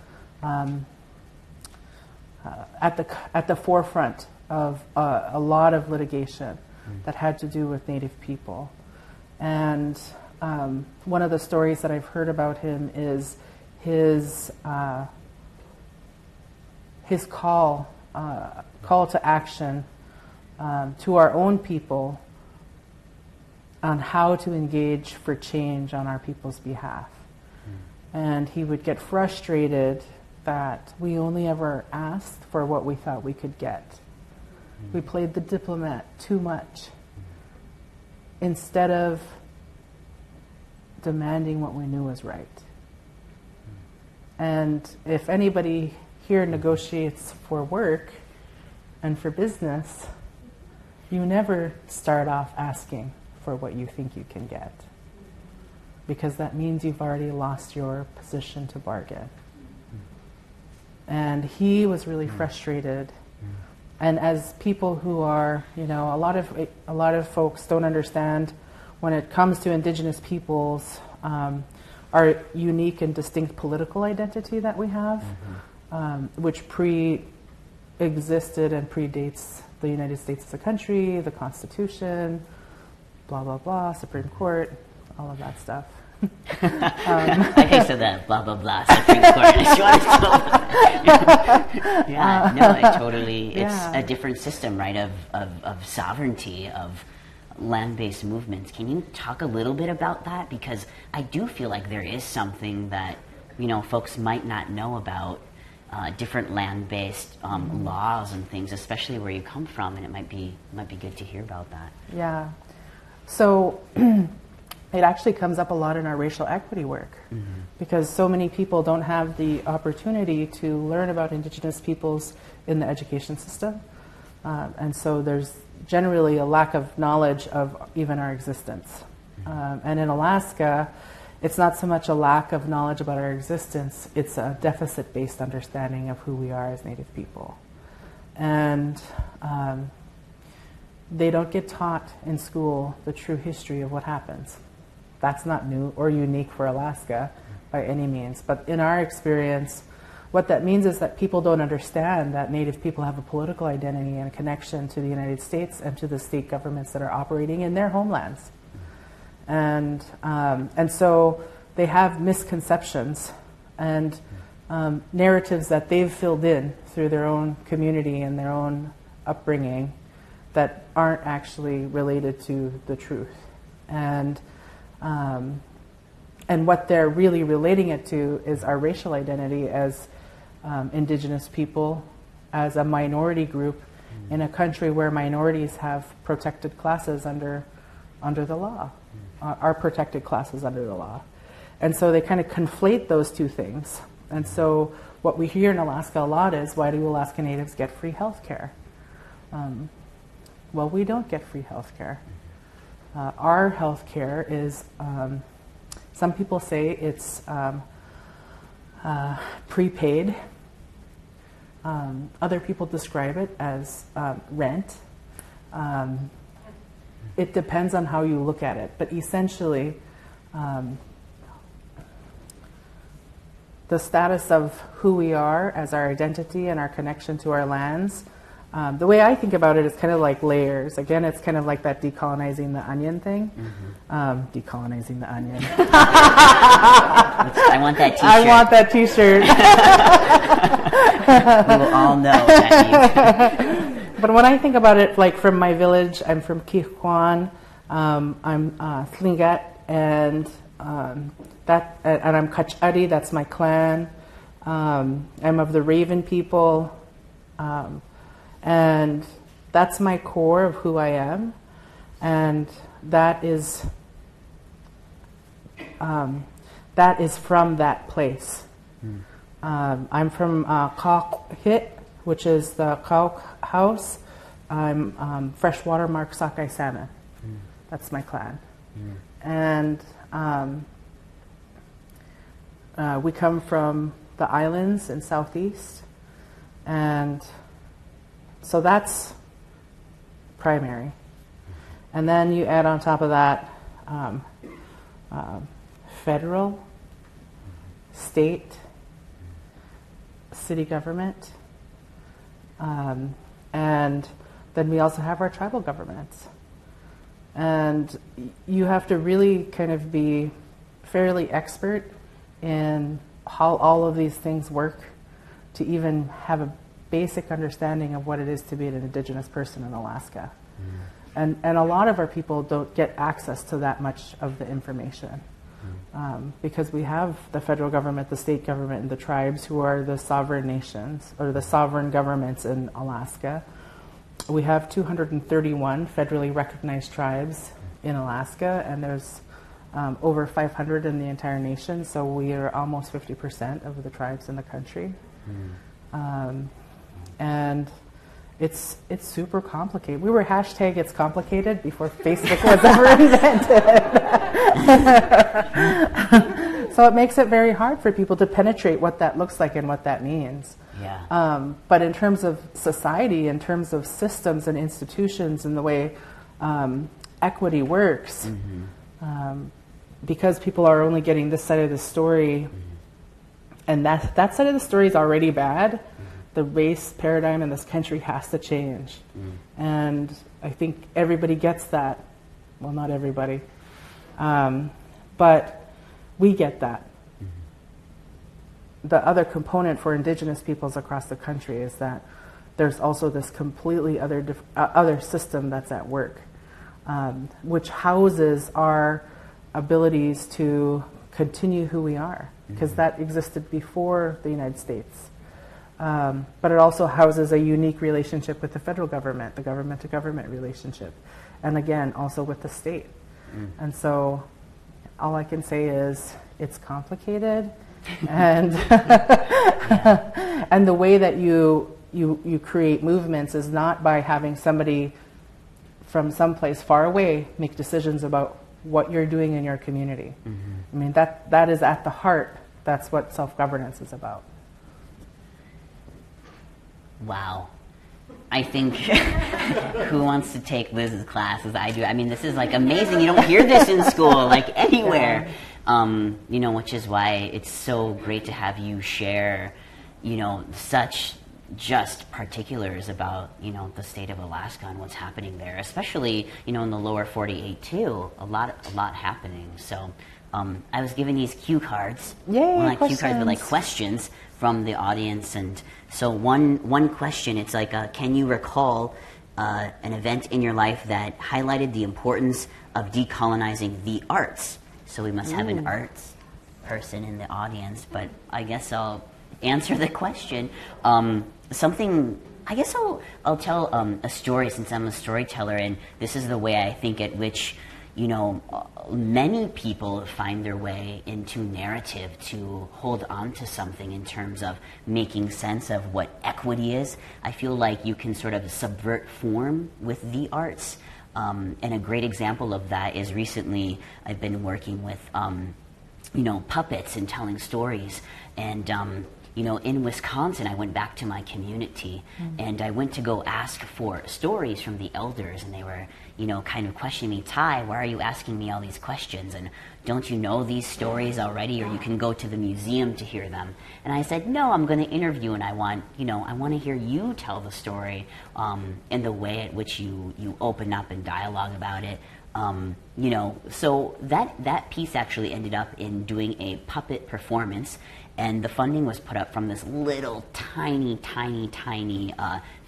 at the forefront of a lot of litigation that had to do with Native people. And one of the stories that I've heard about him is his call to action to our own people on how to engage for change on our people's behalf. And he would get frustrated that we only ever asked for what we thought we could get. We played the diplomat too much instead of demanding what we knew was right. And if anybody here negotiates for work and for business, you never start off asking for what you think you can get, because that means you've already lost your position to bargain. And he was really frustrated. And as people who are, you know, a lot of folks don't understand when it comes to Indigenous peoples, our unique and distinct political identity that we have, which pre-existed and predates the United States as a country, the Constitution, blah, blah, blah, Supreme Court, all of that stuff. Okay, so that blah, blah, blah, Supreme Court. I just wanted to yeah, no, it totally, it's a different system, right, of sovereignty, of land-based movements. Can you talk a little bit about that? Because I do feel like there is something that, you know, folks might not know about different land-based laws and things, especially where you come from, and it might be good to hear about that. Yeah. So it actually comes up a lot in our racial equity work, because so many people don't have the opportunity to learn about Indigenous peoples in the education system. And so there's generally a lack of knowledge of even our existence. And in Alaska, it's not so much a lack of knowledge about our existence, it's a deficit-based understanding of who we are as Native people. And they don't get taught in school the true history of what happens. That's not new or unique for Alaska by any means. But in our experience, what that means is that people don't understand that Native people have a political identity and a connection to the United States and to the state governments that are operating in their homelands. And so they have misconceptions and narratives that they've filled in through their own community and their own upbringing that aren't actually related to the truth. And what they're really relating it to is our racial identity as Indigenous people, as a minority group in a country where minorities have protected classes under the law, are protected classes under the law. And so they kind of conflate those two things. And so what we hear in Alaska a lot is, why do Alaska Natives get free health care? Well, we don't get free health care. Our health care is, some people say it's prepaid. Other people describe it as rent. It depends on how you look at it, but essentially, the status of who we are as our identity and our connection to our lands, the way I think about it is kind of like layers. Again, it's kind of like that decolonizing the onion thing. Decolonizing the onion. I want that T-shirt. I want that T-shirt. We will all know what that means. But when I think about it, like from my village, I'm from Giizhiig, I'm Tlingit, and I'm Kachari, that's my clan. I'm of the Raven people, and that's my core of who I am, and that is from that place. I'm from Hit, which is the Kauk house. I'm freshwater mark sockeye salmon. That's my clan. And we come from the islands in southeast, and so that's primary. And then you add on top of that federal, state, city government, and then we also have our tribal governments. And you have to really kind of be fairly expert in how all of these things work to even have a basic understanding of what it is to be an Indigenous person in Alaska. And a lot of our people don't get access to that much of the information. Because we have the federal government, the state government, and the tribes who are the sovereign nations, or the sovereign governments in Alaska. We have 231 federally recognized tribes in Alaska, and there's over 500 in the entire nation, so we are almost 50% of the tribes in the country. And it's super complicated. We were hashtag it's complicated before Facebook was ever invented. So it makes it very hard for people to penetrate what that looks like and what that means. Yeah. But in terms of society, in terms of systems and institutions and the way equity works, because people are only getting this side of the story, and that side of the story is already bad, the race paradigm in this country has to change. And I think everybody gets that. Well, not everybody. But we get that. The other component for Indigenous peoples across the country is that there's also this completely other system that's at work, which houses our abilities to continue who we are, because that existed before the United States. But it also houses a unique relationship with the federal government, the government-to-government relationship, and again, also with the state. And so all I can say is it's complicated, and and the way that you create movements is not by having somebody from someplace far away make decisions about what you're doing in your community. I mean, that is at the heart. That's what self-governance is about. Wow. I think who wants to take Liz's class as I do? I mean, this is like amazing. You don't hear this in school, like anywhere. You know, which is why it's so great to have you share, you know, such just particulars about, you know, the state of Alaska and what's happening there, especially, you know, in the lower 48 too. A lot happening. So I was given these cue cards. Yay, well, not questions. cue cards, but like questions from the audience. And so one question, it's like, can you recall an event in your life that highlighted the importance of decolonizing the arts? So we must have an arts person in the audience, but I guess I'll answer the question. Something, I guess I'll tell a story, since I'm a storyteller, and this is the way I think at which, you know, many people find their way into narrative to hold on to something in terms of making sense of what equity is. I feel like you can sort of subvert form with the arts. And a great example of that is recently I've been working with, you know, puppets and telling stories. And, you know, in Wisconsin, I went back to my community and I went to go ask for stories from the elders, and they were, you know, kind of questioning me, Ty, why are you asking me all these questions? And don't you know these stories already, or you can go to the museum to hear them? And I said, no, I'm going to interview, and I want to hear you tell the story in the way at which you open up and dialogue about it. You know, so that piece actually ended up in doing a puppet performance, and the funding was put up from this little tiny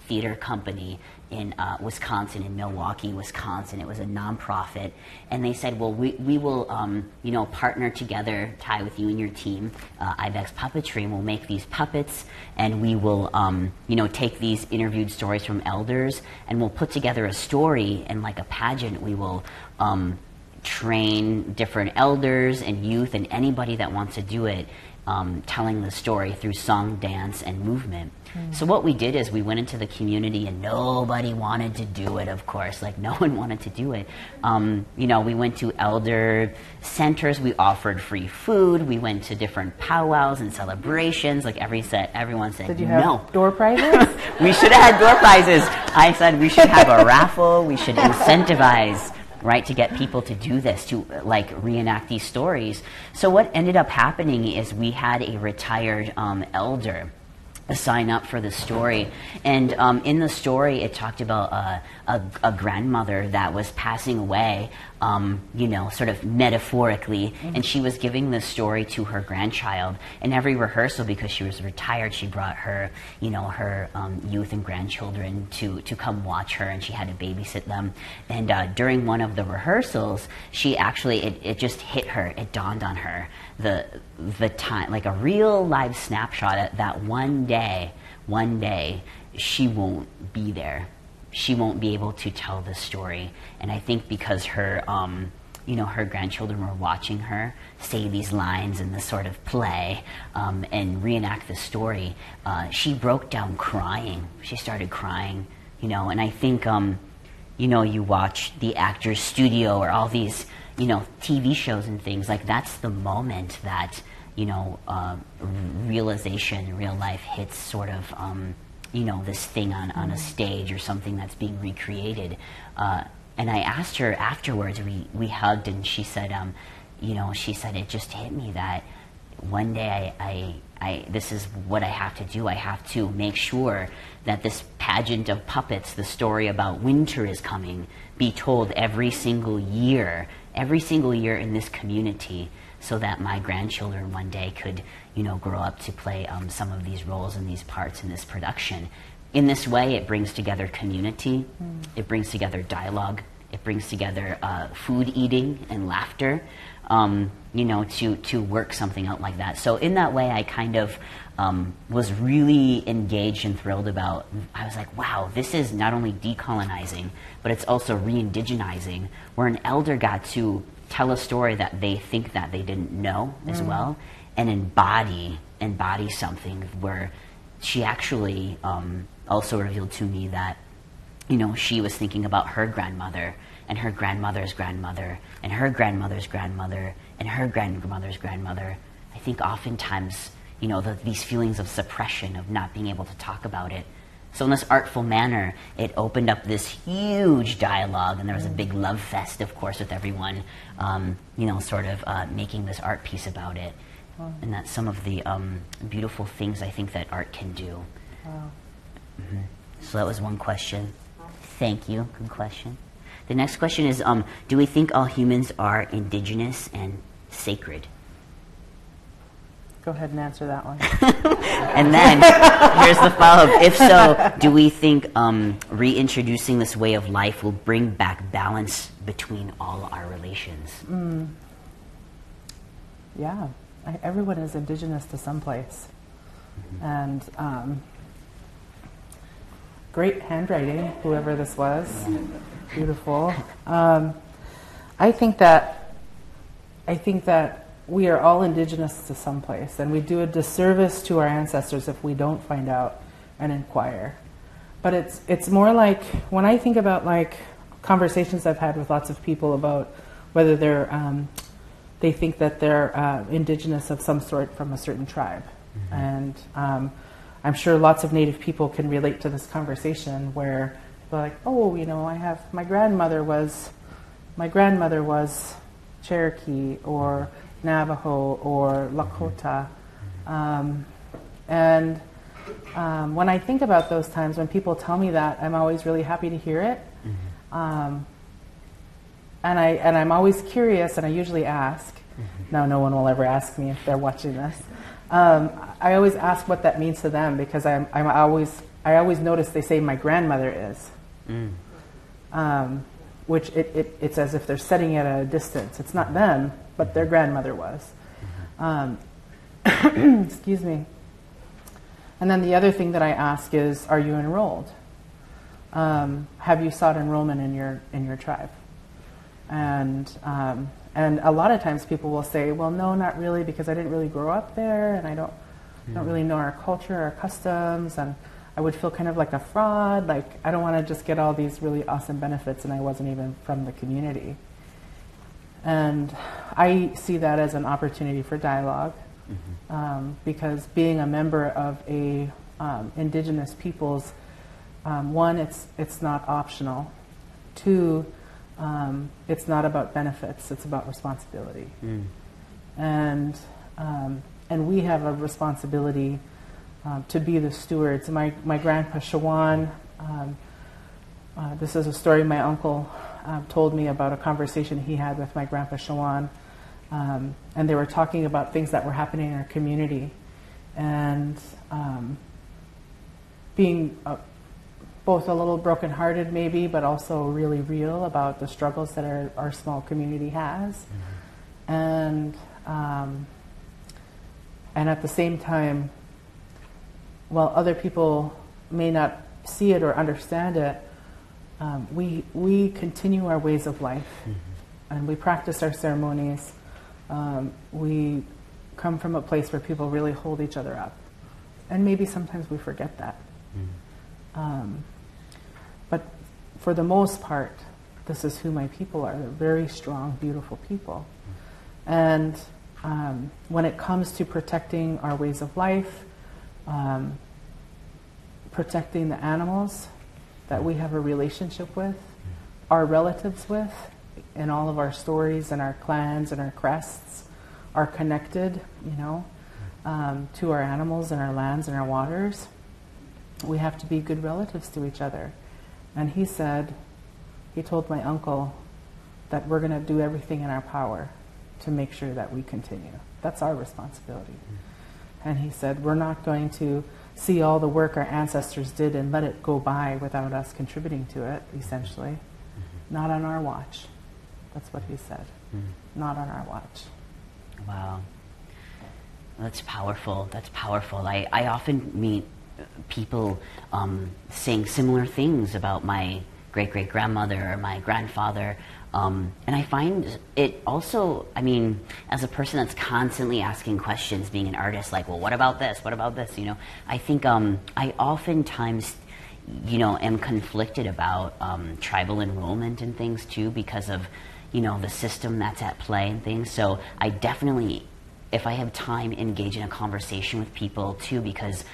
theater company in Wisconsin, in Milwaukee, Wisconsin. It was a nonprofit, and they said, well, we will, partner together, Ty, with you and your team, Ibex Puppetry, and we'll make these puppets, and we will, take these interviewed stories from elders, and we'll put together a story, and like a pageant, we will train different elders and youth and anybody that wants to do it, telling the story through song, dance, and movement. So what we did is we went into the community, and nobody wanted to do it, of course. Like, no one wanted to do it. We went to elder centers. We offered free food. We went to different powwows and celebrations. Like, everyone said, Did you have no. door prizes? We should have had door prizes. I said we should have a raffle. We should incentivize, right, to get people to do this, to like reenact these stories. So what ended up happening is we had a retired elder sign up for the story, and in the story it talked about a grandmother that was passing away, sort of metaphorically, and she was giving the story to her grandchild. And every rehearsal, because she was retired, she brought her youth and grandchildren to come watch her, and she had to babysit them. And during one of the rehearsals, she actually, it just hit her, it dawned on her, the time, like a real live snapshot at that one day she won't be there. She won't be able to tell the story. And I think because her her grandchildren were watching her say these lines in this sort of play and reenact the story, she broke down crying. She started crying, and I think you watch the Actors Studio or all these TV shows and things, like that's the moment that realization, real life hits sort of this thing on a stage or something that's being recreated. And I asked her afterwards, we hugged, and she said, she said, it just hit me that one day I this is what I have to do. I have to make sure that this pageant of puppets, the story about winter is coming, be told every single year in this community, so that my grandchildren one day could, grow up to play some of these roles and these parts in this production. In this way, it brings together community, it brings together dialogue, it brings together food eating and laughter, to work something out like that. So in that way, I kind of was really engaged and thrilled about, I was like, wow, this is not only decolonizing, but it's also re-indigenizing, where an elder got to tell a story that they think that they didn't know as well, and embody something where she actually also revealed to me that, she was thinking about her grandmother and her grandmother's grandmother and her grandmother's grandmother and her grandmother's grandmother. I think oftentimes, these feelings of suppression, of not being able to talk about it. So in this artful manner, it opened up this huge dialogue, and there was a big love fest, of course, with everyone, making this art piece about it. Wow. And that's some of the beautiful things I think that art can do. Wow. Mm-hmm. So that was one question. Thank you. Good question. The next question is, do we think all humans are indigenous and sacred? Go ahead and answer that one. And then, here's the follow-up. If so, do we think reintroducing this way of life will bring back balance between all our relations? Yeah. Everyone is indigenous to some place. And great handwriting, whoever this was. Beautiful. I think that we are all indigenous to some place, and we do a disservice to our ancestors if we don't find out and inquire. But it's more like, when I think about like conversations I've had with lots of people about whether they think that they're indigenous of some sort from a certain tribe. And I'm sure lots of Native people can relate to this conversation where they're like, oh, I have, my grandmother was Cherokee or Navajo or Lakota. And when I think about those times when people tell me that, I'm always really happy to hear it. And I'm always curious, and I usually ask. Now no one will ever ask me if they're watching this. I always ask what that means to them, because I'm always I always notice they say my grandmother is, which it's as if they're setting at a distance. It's not them, but their grandmother was. Excuse me. And then the other thing that I ask is, are you enrolled? Have you sought enrollment in your tribe? And a lot of times people will say, well, no, not really, because I didn't really grow up there, and I don't really know our culture, our customs, and I would feel kind of like a fraud. Like, I don't want to just get all these really awesome benefits, and I wasn't even from the community. And I see that as an opportunity for dialogue, because being a member of a indigenous peoples, one, it's not optional. Two, it's not about benefits, it's about responsibility. And we have a responsibility to be the stewards. My grandpa Shawan, this is a story my uncle told me about a conversation he had with my grandpa Shawan, and they were talking about things that were happening in our community, and being both a little brokenhearted maybe, but also really real about the struggles that our small community has. And at the same time, while other people may not see it or understand it, we continue our ways of life, and we practice our ceremonies. We come from a place where people really hold each other up, and maybe sometimes we forget that. But for the most part, this is who my people are. They're very strong, beautiful people. And when it comes to protecting our ways of life, protecting the animals that we have a relationship with, our relatives with, in all of our stories and our clans and our crests are connected, to our animals and our lands and our waters. We have to be good relatives to each other. And he told my uncle that we're going to do everything in our power to make sure that we continue. That's our responsibility. And he said, we're not going to see all the work our ancestors did and let it go by without us contributing to it, essentially. Not on our watch. That's what he said. Not on our watch. Wow. That's powerful. That's powerful. I often meet people saying similar things about my great-great-grandmother or my grandfather. And I find it also, as a person that's constantly asking questions, being an artist, like, well, what about this? What about this? I think I oftentimes, am conflicted about tribal enrollment and things too, because of, the system that's at play and things. So I definitely, if I have time, engage in a conversation with people too, because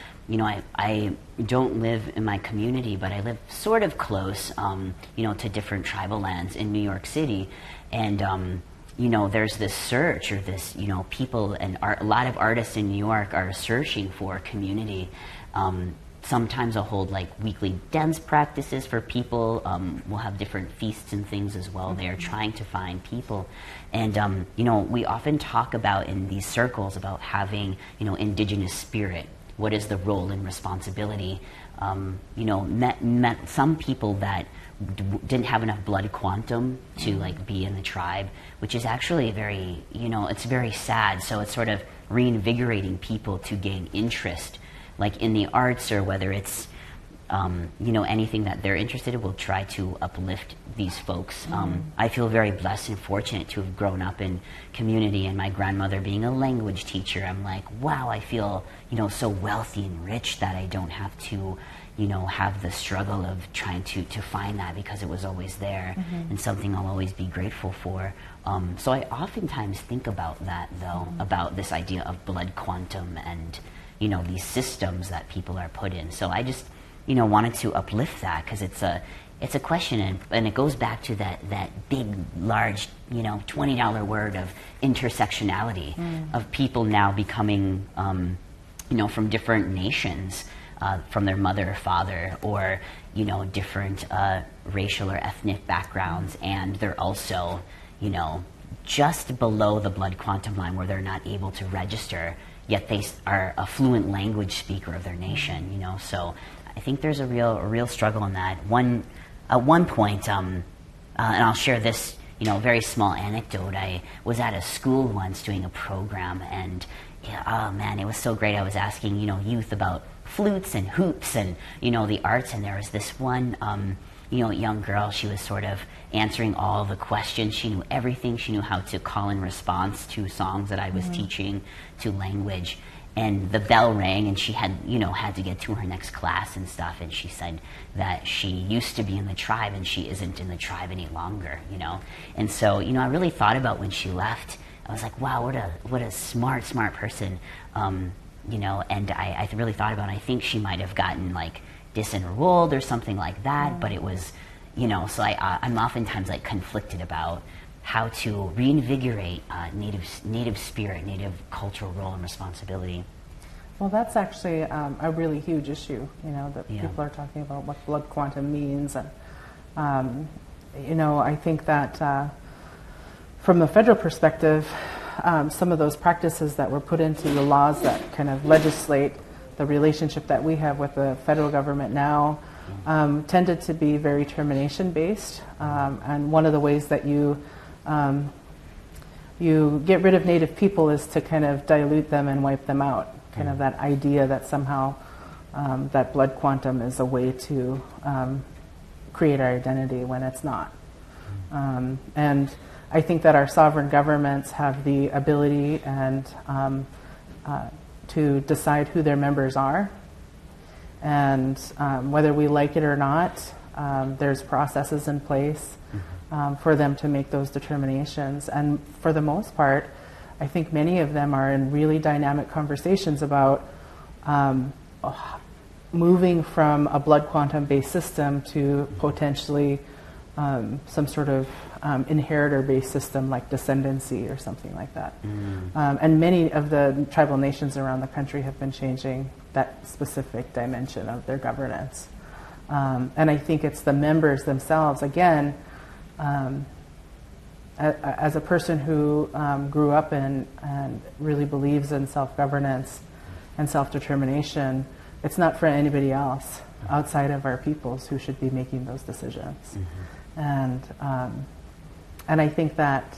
I don't live in my community, but I live sort of close, to different tribal lands in New York City. And, there's this search, or this, people and a lot of artists in New York are searching for community. Sometimes I'll hold weekly dance practices for people. We'll have different feasts and things as well. They are trying to find people. And, we often talk about in these circles about having, indigenous spirit. What is the role and responsibility? Met some people that didn't have enough blood quantum to be in the tribe, which is actually very, it's very sad. So it's sort of reinvigorating people to gain interest, in the arts, or whether it's, anything that they're interested in. We'll try to uplift these folks. I feel very blessed and fortunate to have grown up in community, and my grandmother being a language teacher. I'm like, wow, I feel, so wealthy and rich that I don't have to, have the struggle of trying to find that, because it was always there, and something I'll always be grateful for. So I oftentimes think about that, though, about this idea of blood quantum and, these systems that people are put in. So I just, wanted to uplift that, because it's a question, and it goes back to that big, large, $20 word of intersectionality, of people now becoming, from different nations, from their mother or father, or, different racial or ethnic backgrounds, and they're also, just below the blood quantum line where they're not able to register, yet they are a fluent language speaker of their nation, So I think there's a real struggle in that. At one point, and I'll share this, very small anecdote. I was at a school once doing a program, and oh man, it was so great. I was asking, youth about flutes and hoops and, the arts, and there was this one, young girl. She was sort of answering all the questions. She knew everything. She knew how to call and response to songs that I was teaching, to language. And the bell rang, and she had, had to get to her next class and stuff. And she said that she used to be in the tribe, and she isn't in the tribe any longer, And so, I really thought about when she left. I was like, wow, what a smart person, And I really thought about it. I think she might have gotten like disenrolled or something like that. But it was, so I'm oftentimes like conflicted about how to reinvigorate native spirit, native cultural role and responsibility. Well, that's actually a really huge issue, that people are talking about what blood quantum means. And, I think that from the federal perspective, some of those practices that were put into the laws that kind of legislate the relationship that we have with the federal government now tended to be very termination-based. And one of the ways that you get rid of Native people is to kind of dilute them and wipe them out. Kind of that idea that somehow that blood quantum is a way to create our identity when it's not. And I think that our sovereign governments have the ability and to decide who their members are. And whether we like it or not, there's processes in place for them to make those determinations. And for the most part, I think many of them are in really dynamic conversations about moving from a blood quantum-based system to potentially some sort of inheritor-based system like descendancy or something like that. And many of the tribal nations around the country have been changing that specific dimension of their governance. And I think it's the members themselves, again, as a person who grew up in and really believes in self-governance and self-determination, it's not for anybody else outside of our peoples who should be making those decisions. And I think that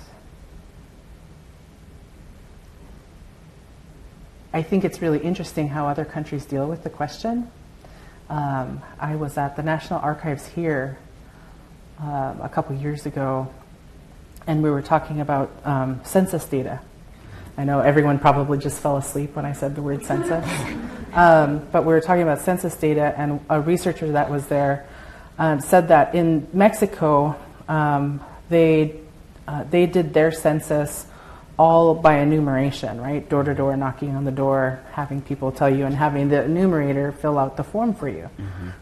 it's really interesting how other countries deal with the question. I was at the National Archives here a couple years ago, and we were talking about census data. I know everyone probably just fell asleep when I said the word census, but we were talking about census data, and a researcher that was there said that in Mexico, they did their census all by enumeration, right? Door to door, knocking on the door, having people tell you, and having the enumerator fill out the form for you.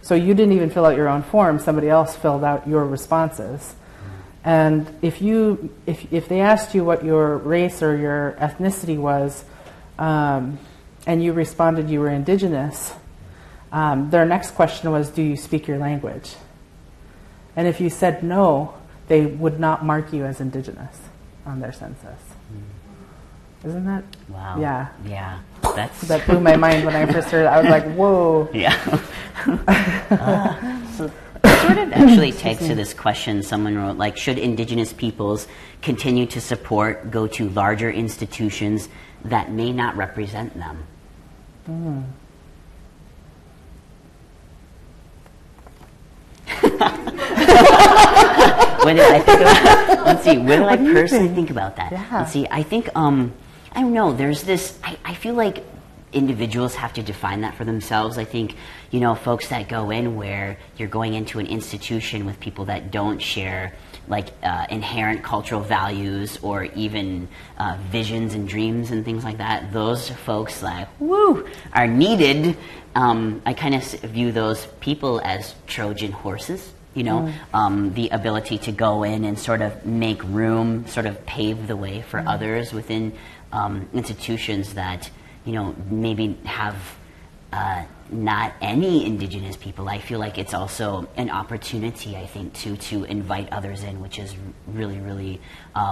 So you didn't even fill out your own form; somebody else filled out your responses. And if they asked you what your race or your ethnicity was, and you responded you were Indigenous, their next question was, "Do you speak your language?" And if you said no, they would not mark you as Indigenous on their census. Isn't that? Wow. Yeah. Yeah. That blew my mind when I first heard it. I was like, whoa. Yeah. So it sort of actually takes to this question someone wrote, like, should Indigenous peoples continue to support, go to larger institutions that may not represent them? When did I think about? Let's see. When did I personally think about that? Yeah. Let's see. I think I don't know. There's this. I feel like individuals have to define that for themselves. I think folks that go in where you're going into an institution with people that don't share like inherent cultural values or even visions and dreams and things like that. Those folks are needed. I kind of view those people as Trojan horses. The ability to go in and sort of make room, sort of pave the way for others within institutions that, maybe have not any Indigenous people. I feel like it's also an opportunity, I think, to invite others in, which is really, really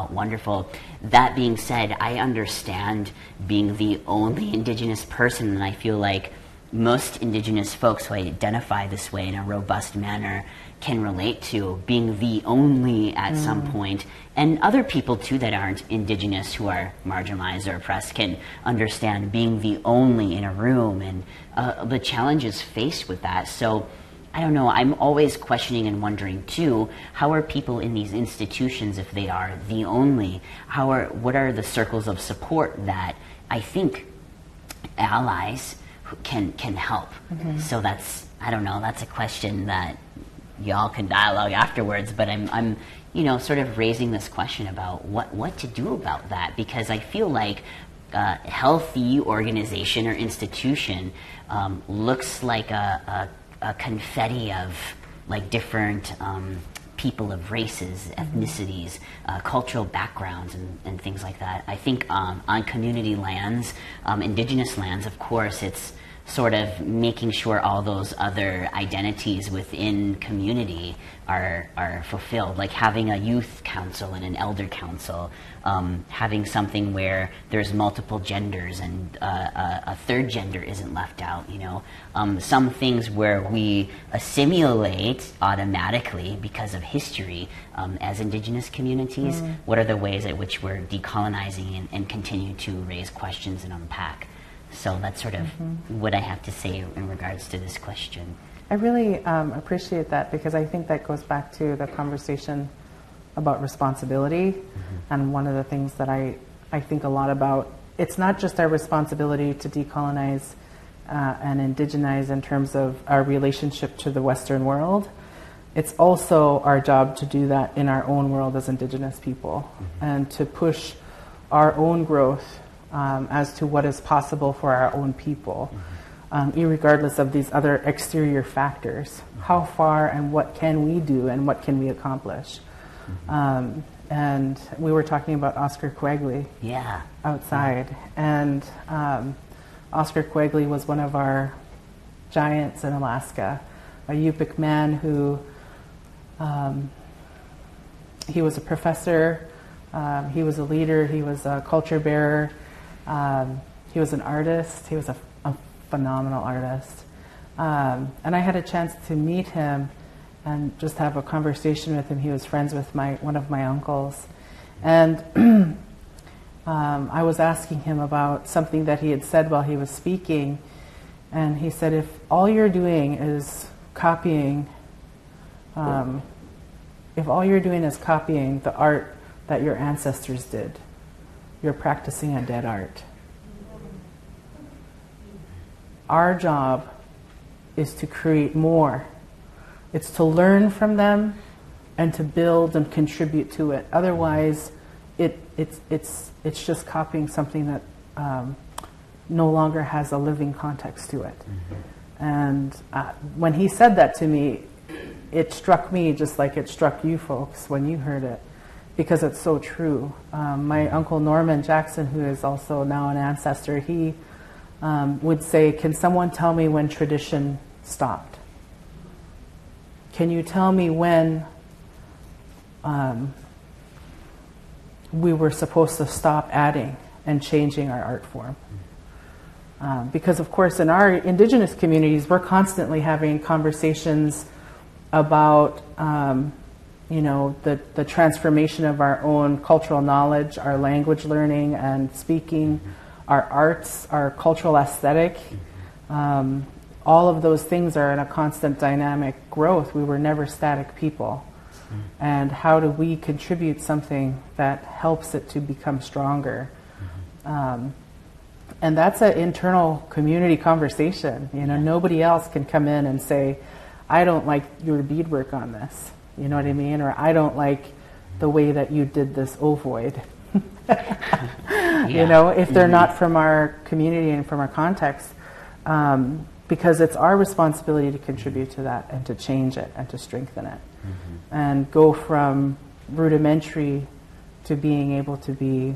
wonderful. That being said, I understand being the only Indigenous person, and I feel like most Indigenous folks who identify this way in a robust manner can relate to, being the only at some point. And other people, too, that aren't Indigenous who are marginalized or oppressed can understand being the only in a room and the challenges faced with that. So, I don't know, I'm always questioning and wondering, too, how are people in these institutions, if they are the only, what are the circles of support that I think allies can help? So that's, I don't know, that's a question that y'all can dialogue afterwards, but I'm you know, sort of raising this question about what to do about that, because I feel like a healthy organization or institution looks like a confetti of like different people of races, ethnicities, cultural backgrounds, and things like that. I think on community lands, Indigenous lands, of course, it's sort of making sure all those other identities within community are fulfilled, like having a youth council and an elder council, having something where there's multiple genders and a third gender isn't left out, you know. Some things where we assimilate automatically because of history as Indigenous communities. What are the ways at which we're decolonizing and continue to raise questions and unpack? So that's sort of what I have to say in regards to this question. I really appreciate that, because I think that goes back to the conversation about responsibility. And one of the things that I think a lot about, it's not just our responsibility to decolonize and indigenize in terms of our relationship to the Western world. It's also our job to do that in our own world as Indigenous people, and to push our own growth as to what is possible for our own people, irregardless of these other exterior factors. How far and what can we do and what can we accomplish? And we were talking about Oscar Quegley outside. And Oscar Quegley was one of our giants in Alaska, a Yupik man who, he was a professor, he was a leader, he was a culture bearer, he was an artist, he was a phenomenal artist. And I had a chance to meet him and just have a conversation with him. He was friends with one of my uncles. And I was asking him about something that he had said while he was speaking. And he said, if all you're doing is copying, the art that your ancestors did, you're practicing a dead art. Our job is to create more. It's to learn from them and to build and contribute to it. Otherwise, it's just copying something that no longer has a living context to it. And when he said that to me, it struck me just like it struck you folks when you heard it, because it's so true. My uncle Norman Jackson, who is also now an ancestor, he would say, can someone tell me when tradition stopped? Can you tell me when we were supposed to stop adding and changing our art form? Because of course in our Indigenous communities, we're constantly having conversations about the transformation of our own cultural knowledge, our language learning and speaking, our arts, our cultural aesthetic. All of those things are in a constant dynamic growth. We were never static people. And how do we contribute something that helps it to become stronger? And that's an internal community conversation. Nobody else can come in and say, I don't like your beadwork on this. You know what I mean? Or I don't like the way that you did this ovoid. If they're not from our community and from our context. Because it's our responsibility to contribute to that and to change it and to strengthen it. And go from rudimentary to being able to be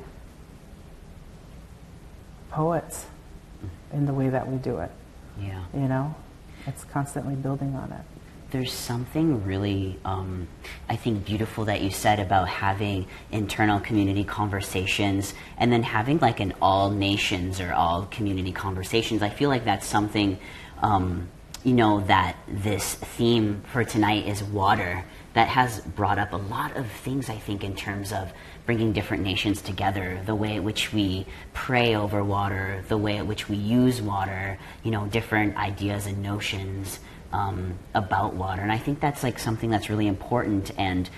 poets in the way that we do it. It's constantly building on it. there's something really, I think, beautiful that you said about having internal community conversations and then having like an all nations or all community conversations. I feel like that's something, you know, that this theme for tonight is water, that has brought up a lot of things, I think, in terms of bringing different nations together, the way at which we pray over water, the way at which we use water, you know, different ideas and notions about water. And I think that's like something that's really important. And,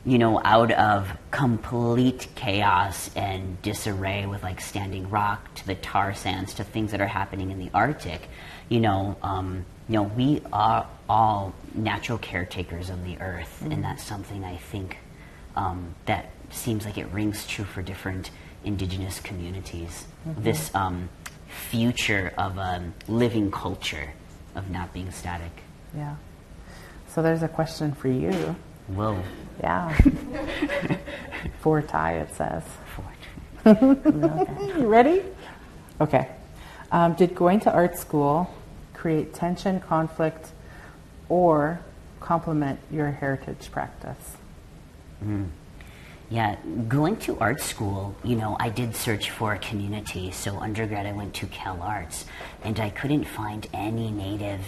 you know, out of complete chaos and disarray with like Standing Rock to the tar sands to things that are happening in the Arctic, you know, we are all natural caretakers of the earth. And that's something I think that seems like it rings true for different indigenous communities. This future of a living culture, of not being static. Yeah. So there's a question for you. Whoa. Yeah. For Ty, it says. For You ready? Okay. Did going to art school create tension, conflict, or complement your heritage practice? Yeah, going to art school, you know, I did search for a community. So undergrad, I went to Cal Arts, and I couldn't find any Native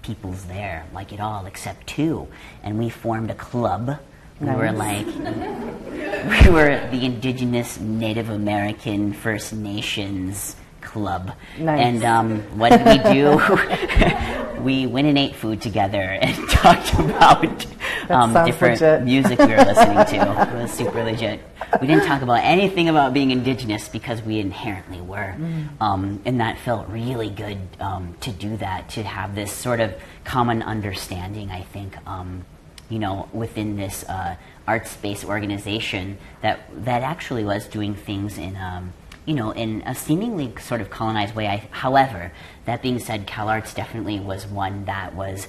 peoples there, like at all, except two. And we formed a club. We were like, we were the Indigenous Native American First Nations Club. Nice. And what did we do? We went and ate food together and talked about different legit. music we were listening to. It was super legit. We didn't talk about anything about being Indigenous because we inherently were. And that felt really good to do that, to have this sort of common understanding, I think, you know, within this arts-based organization that actually was doing things in you know, in a seemingly sort of colonized way. However, that being said, Cal Arts definitely was one that was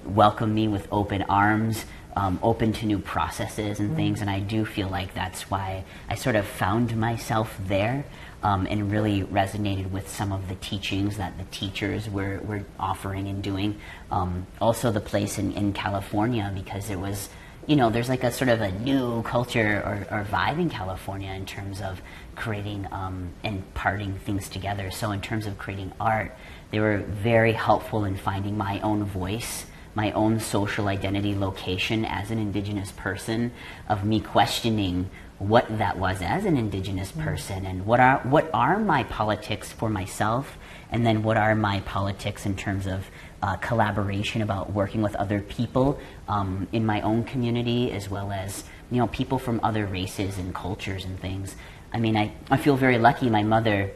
welcomed me with open arms, open to new processes and things, and I do feel like that's why I sort of found myself there, and really resonated with some of the teachings that the teachers were offering and doing. Also the place in California, because it was, you know, there's like a sort of a new culture or vibe in California in terms of creating and parting things together. So in terms of creating art, they were very helpful in finding my own voice, my own social identity location as an Indigenous person, of me questioning what that was as an Indigenous person, and what are my politics for myself, and then what are my politics in terms of collaboration, about working with other people in my own community, as well as, you know, people from other races and cultures and things. I mean, I feel very lucky. My mother,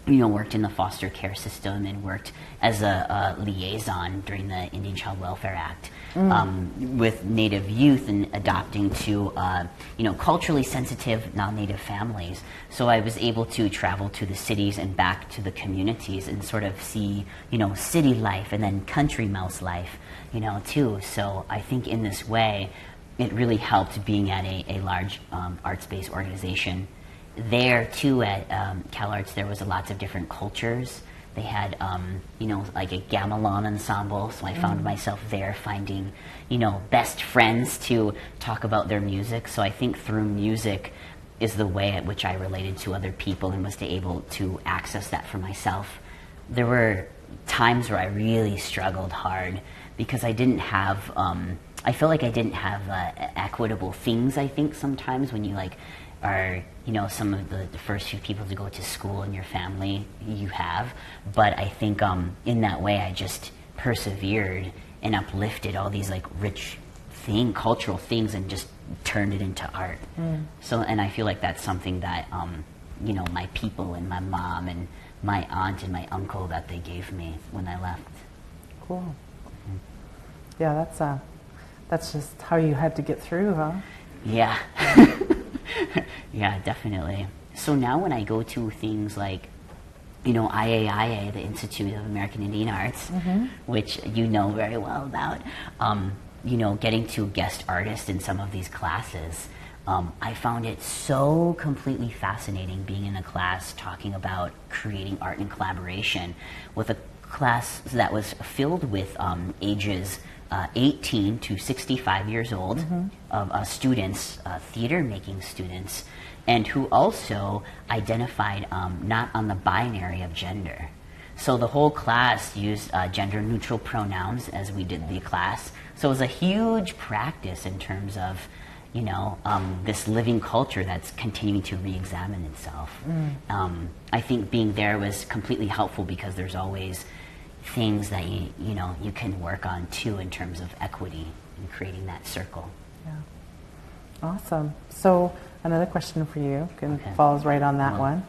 you know, worked in the foster care system and worked as a liaison during the Indian Child Welfare Act with Native youth and adopting to, you know, culturally sensitive non-Native families. So I was able to travel to the cities and back to the communities and sort of see, you know, city life and then country mouse life, you know, too. So I think in this way, it really helped being at a large arts-based organization. There too at Cal Arts, there was lots of different cultures. They had, you know, like a gamelan ensemble, so I found myself there finding, you know, best friends to talk about their music. So I think through music is the way at which I related to other people and was able to access that for myself. There were times where I really struggled hard because I didn't have, I feel like I didn't have equitable things, I think, sometimes when you like are, you know, some of the first few people to go to school in your family you have. But I think in that way I just persevered and uplifted all these like rich cultural things and just turned it into art. So, and I feel like that's something that, you know, my people and my mom and my aunt and my uncle, that they gave me when I left. Cool. Yeah, that's just how you had to get through, huh? Yeah. Yeah, definitely. So now when I go to things like, you know, IAIA, the Institute of American Indian Arts, which you know very well about, you know, getting to guest artist in some of these classes, I found it so completely fascinating being in a class talking about creating art in collaboration with a class that was filled with ages 18 to 65 years old of students, theater-making students, and who also identified not on the binary of gender. So the whole class used gender-neutral pronouns as we did the class. So it was a huge practice in terms of, you know, this living culture that's continuing to re-examine itself. I think being there was completely helpful because there's always things that you know you can work on too in terms of equity and creating that circle. Yeah. Awesome. So another question for you, falls right on that one,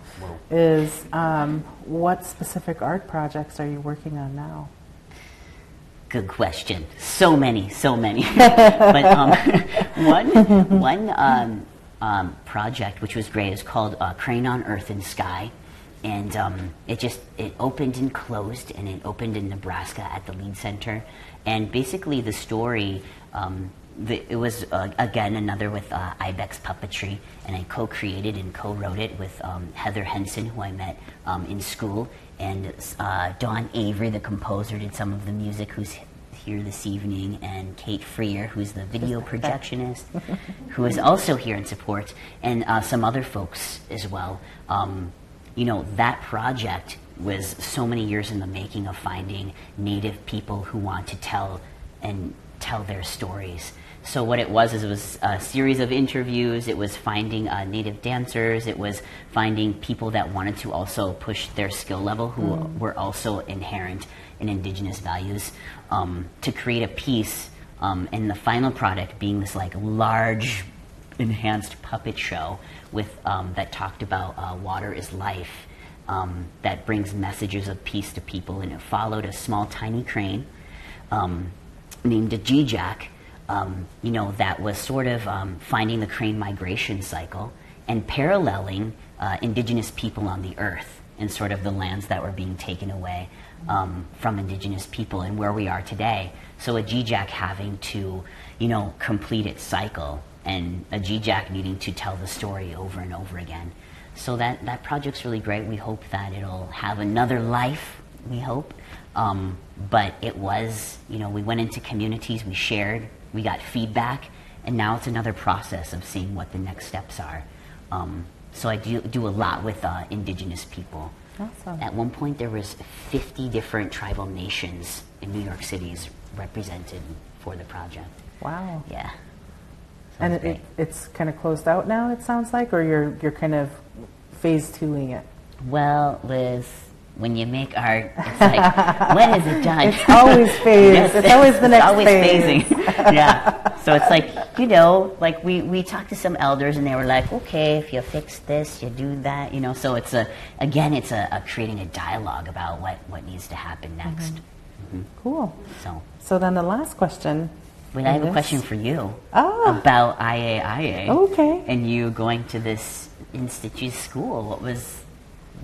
is what specific art projects are you working on now? Good question. So many. But one project which was great is called Crane on Earth and Sky. And it opened and closed, and it opened in Nebraska at the Lead Center. And basically the story, it was, again, another with Ibex Puppetry, and I co-created and co-wrote it with Heather Henson, who I met in school, and Dawn Avery, the composer, did some of the music, who's here this evening, and Kate Freer, who's the video projectionist, who is also here in support, and some other folks as well. You know, that project was so many years in the making of finding Native people who want to tell their stories. So what it was is it was a series of interviews, it was finding Native dancers, it was finding people that wanted to also push their skill level, who were also inherent in Indigenous values, to create a piece, and the final product being this like large enhanced puppet show with that talked about water is life, that brings messages of peace to people, and it followed a small tiny crane named a Giizhiig, you know, that was sort of finding the crane migration cycle and paralleling Indigenous people on the earth and sort of the lands that were being taken away from Indigenous people and where we are today. So a Giizhiig having to, you know, complete its cycle, and a Giizhiig needing to tell the story over and over again. So that project's really great. We hope that it'll have another life, we hope. But it was, you know, we went into communities, we shared, we got feedback, and now it's another process of seeing what the next steps are. So I do a lot with Indigenous people. Awesome. At one point there was 50 different tribal nations in New York City's represented for the project. Wow. Yeah. And it's kind of closed out now, it sounds like, or you're kind of phase 2ing it? Well, Liz, when you make art, it's like, when is it done? It's always phased. Yes, it's always the next always phase. Phasing. Yeah. So it's like, you know, like we talked to some elders and they were like, okay, if you fix this, you do that, you know. So it's creating a dialogue about what needs to happen next. Cool. So then the last question. Wait, I have a question for you about IAIA. Okay. And you going to this institute school.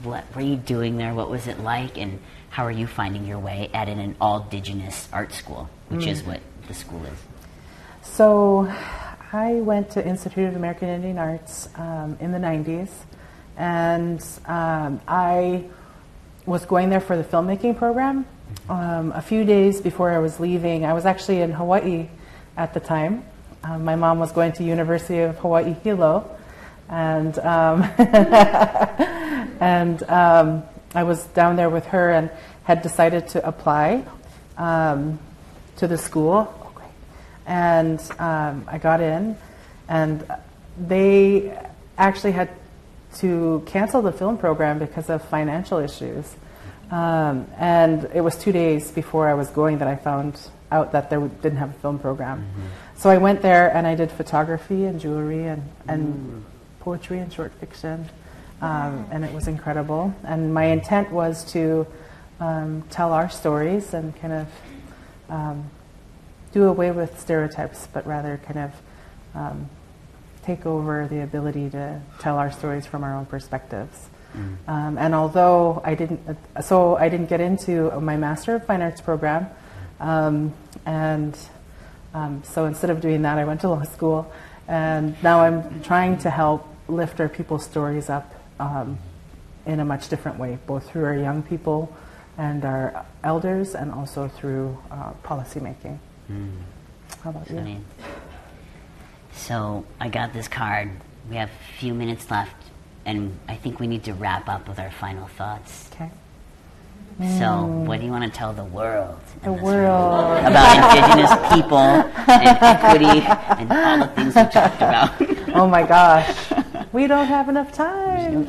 What were you doing there? What was it like? And how are you finding your way at an all-Indigenous art school, which is what the school is? So I went to Institute of American Indian Arts in the 90s, and I was going there for the filmmaking program. A few days before I was leaving, I was actually in Hawaii at the time. My mom was going to University of Hawaii Hilo, and I was down there with her and had decided to apply to the school. And I got in, and they actually had to cancel the film program because of financial issues. And it was 2 days before I was going that I found out that they didn't have a film program. So I went there and I did photography and jewelry and poetry and short fiction, and it was incredible. And my intent was to tell our stories and kind of do away with stereotypes, but rather kind of take over the ability to tell our stories from our own perspectives. And although I didn't get into my Master of Fine Arts program, so instead of doing that, I went to law school, and now I'm trying to help lift our people's stories up in a much different way, both through our young people and our elders, and also through policy making. How about you? So I got this card. We have a few minutes left, and I think we need to wrap up with our final thoughts. Okay. So what do you want to tell the world? The world. About Indigenous people and equity and all the things we talked about. Oh my gosh. We don't have enough time.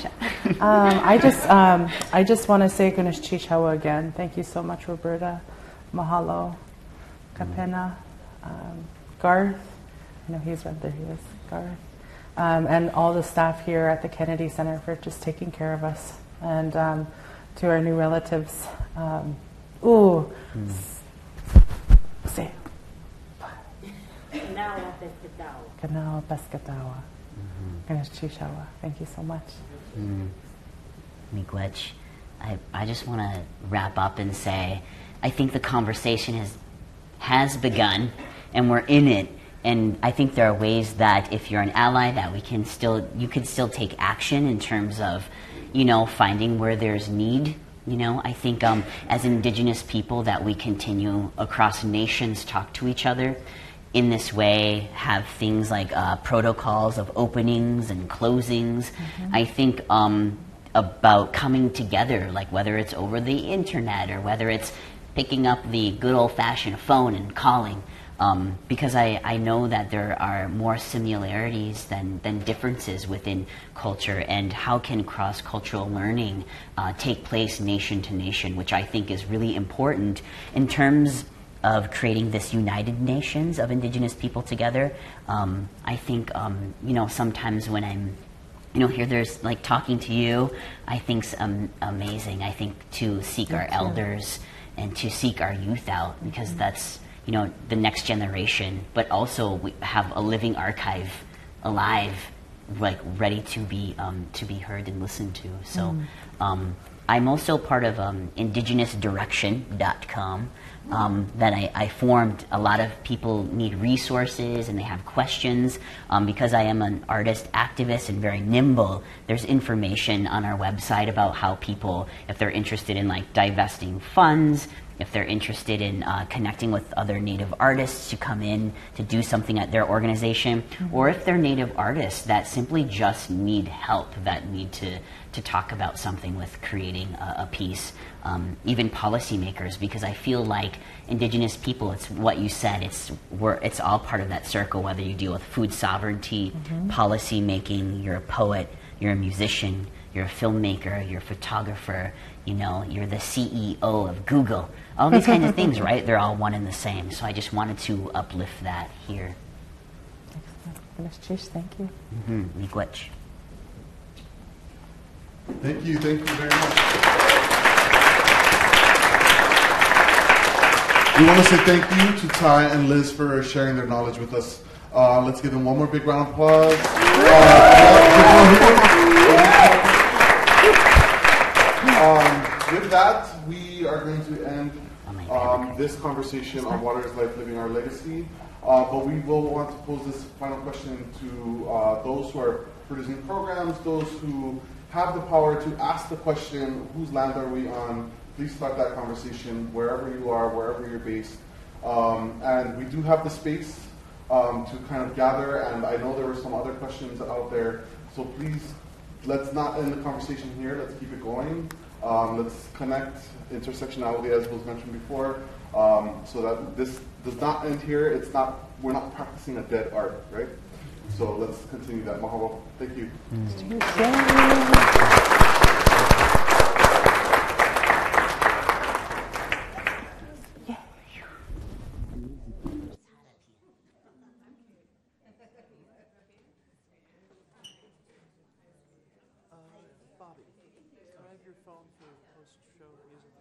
I just want to say Giizhiig again. Thank you so much, Roberta. Mahalo. Kapena. Garth. I know he's right there. He is. Garth. And all the staff here at the Kennedy Center for just taking care of us. And to our new relatives. Say. Kanao Pescatawa. Giizhiig. Thank you so much. Miigwech. I just want to wrap up and say, I think the conversation has begun, and we're in it. And I think there are ways that if you're an ally, that you can still take action in terms of, finding where there's need. I think as Indigenous people that we continue across nations talk to each other in this way, have things like protocols of openings and closings. I think about coming together, like whether it's over the internet or whether it's picking up the good old-fashioned phone and calling. Because I know that there are more similarities than differences within culture, and how can cross-cultural learning take place nation to nation, which I think is really important in terms of creating this United Nations of Indigenous people together. I think, sometimes when I'm here there's like talking to you, I think's amazing. I think to seek our elders and to seek our youth out, because that's the next generation, but also we have a living archive alive, like ready to be heard and listened to. So I'm also part of indigenousdirection.com that I formed. A lot of people need resources and they have questions. Because I am an artist activist and very nimble, there's information on our website about how people, if they're interested in like divesting funds, if they're interested in connecting with other Native artists to come in to do something at their organization, or if they're Native artists that simply just need help, that need to talk about something with creating a piece, even policymakers, because I feel like Indigenous people, it's what you said, it's all part of that circle, whether you deal with food sovereignty, policy making, you're a poet, you're a musician, you're a filmmaker, you're a photographer, you're the CEO of Google. All these kinds of things, right? They're all one and the same. So I just wanted to uplift that here. Excellent. Thank you. Miigwech. Thank you very much. We want to say thank you to Ty and Liz for sharing their knowledge with us. Let's give them one more big round of applause. With that, we are going to end this conversation on Water is Life, Living Our Legacy. But we will want to pose this final question to those who are producing programs, those who have the power to ask the question, whose land are we on? Please start that conversation wherever you are, wherever you're based. And we do have the space to kind of gather, and I know there were some other questions out there, so please, let's not end the conversation here, let's keep it going. Let's connect intersectionality, as was mentioned before, so that this does not end here. We're not practicing a dead art, right? So let's continue that. Mahalo. Thank you. Bobby, can I have your phone for post-show music?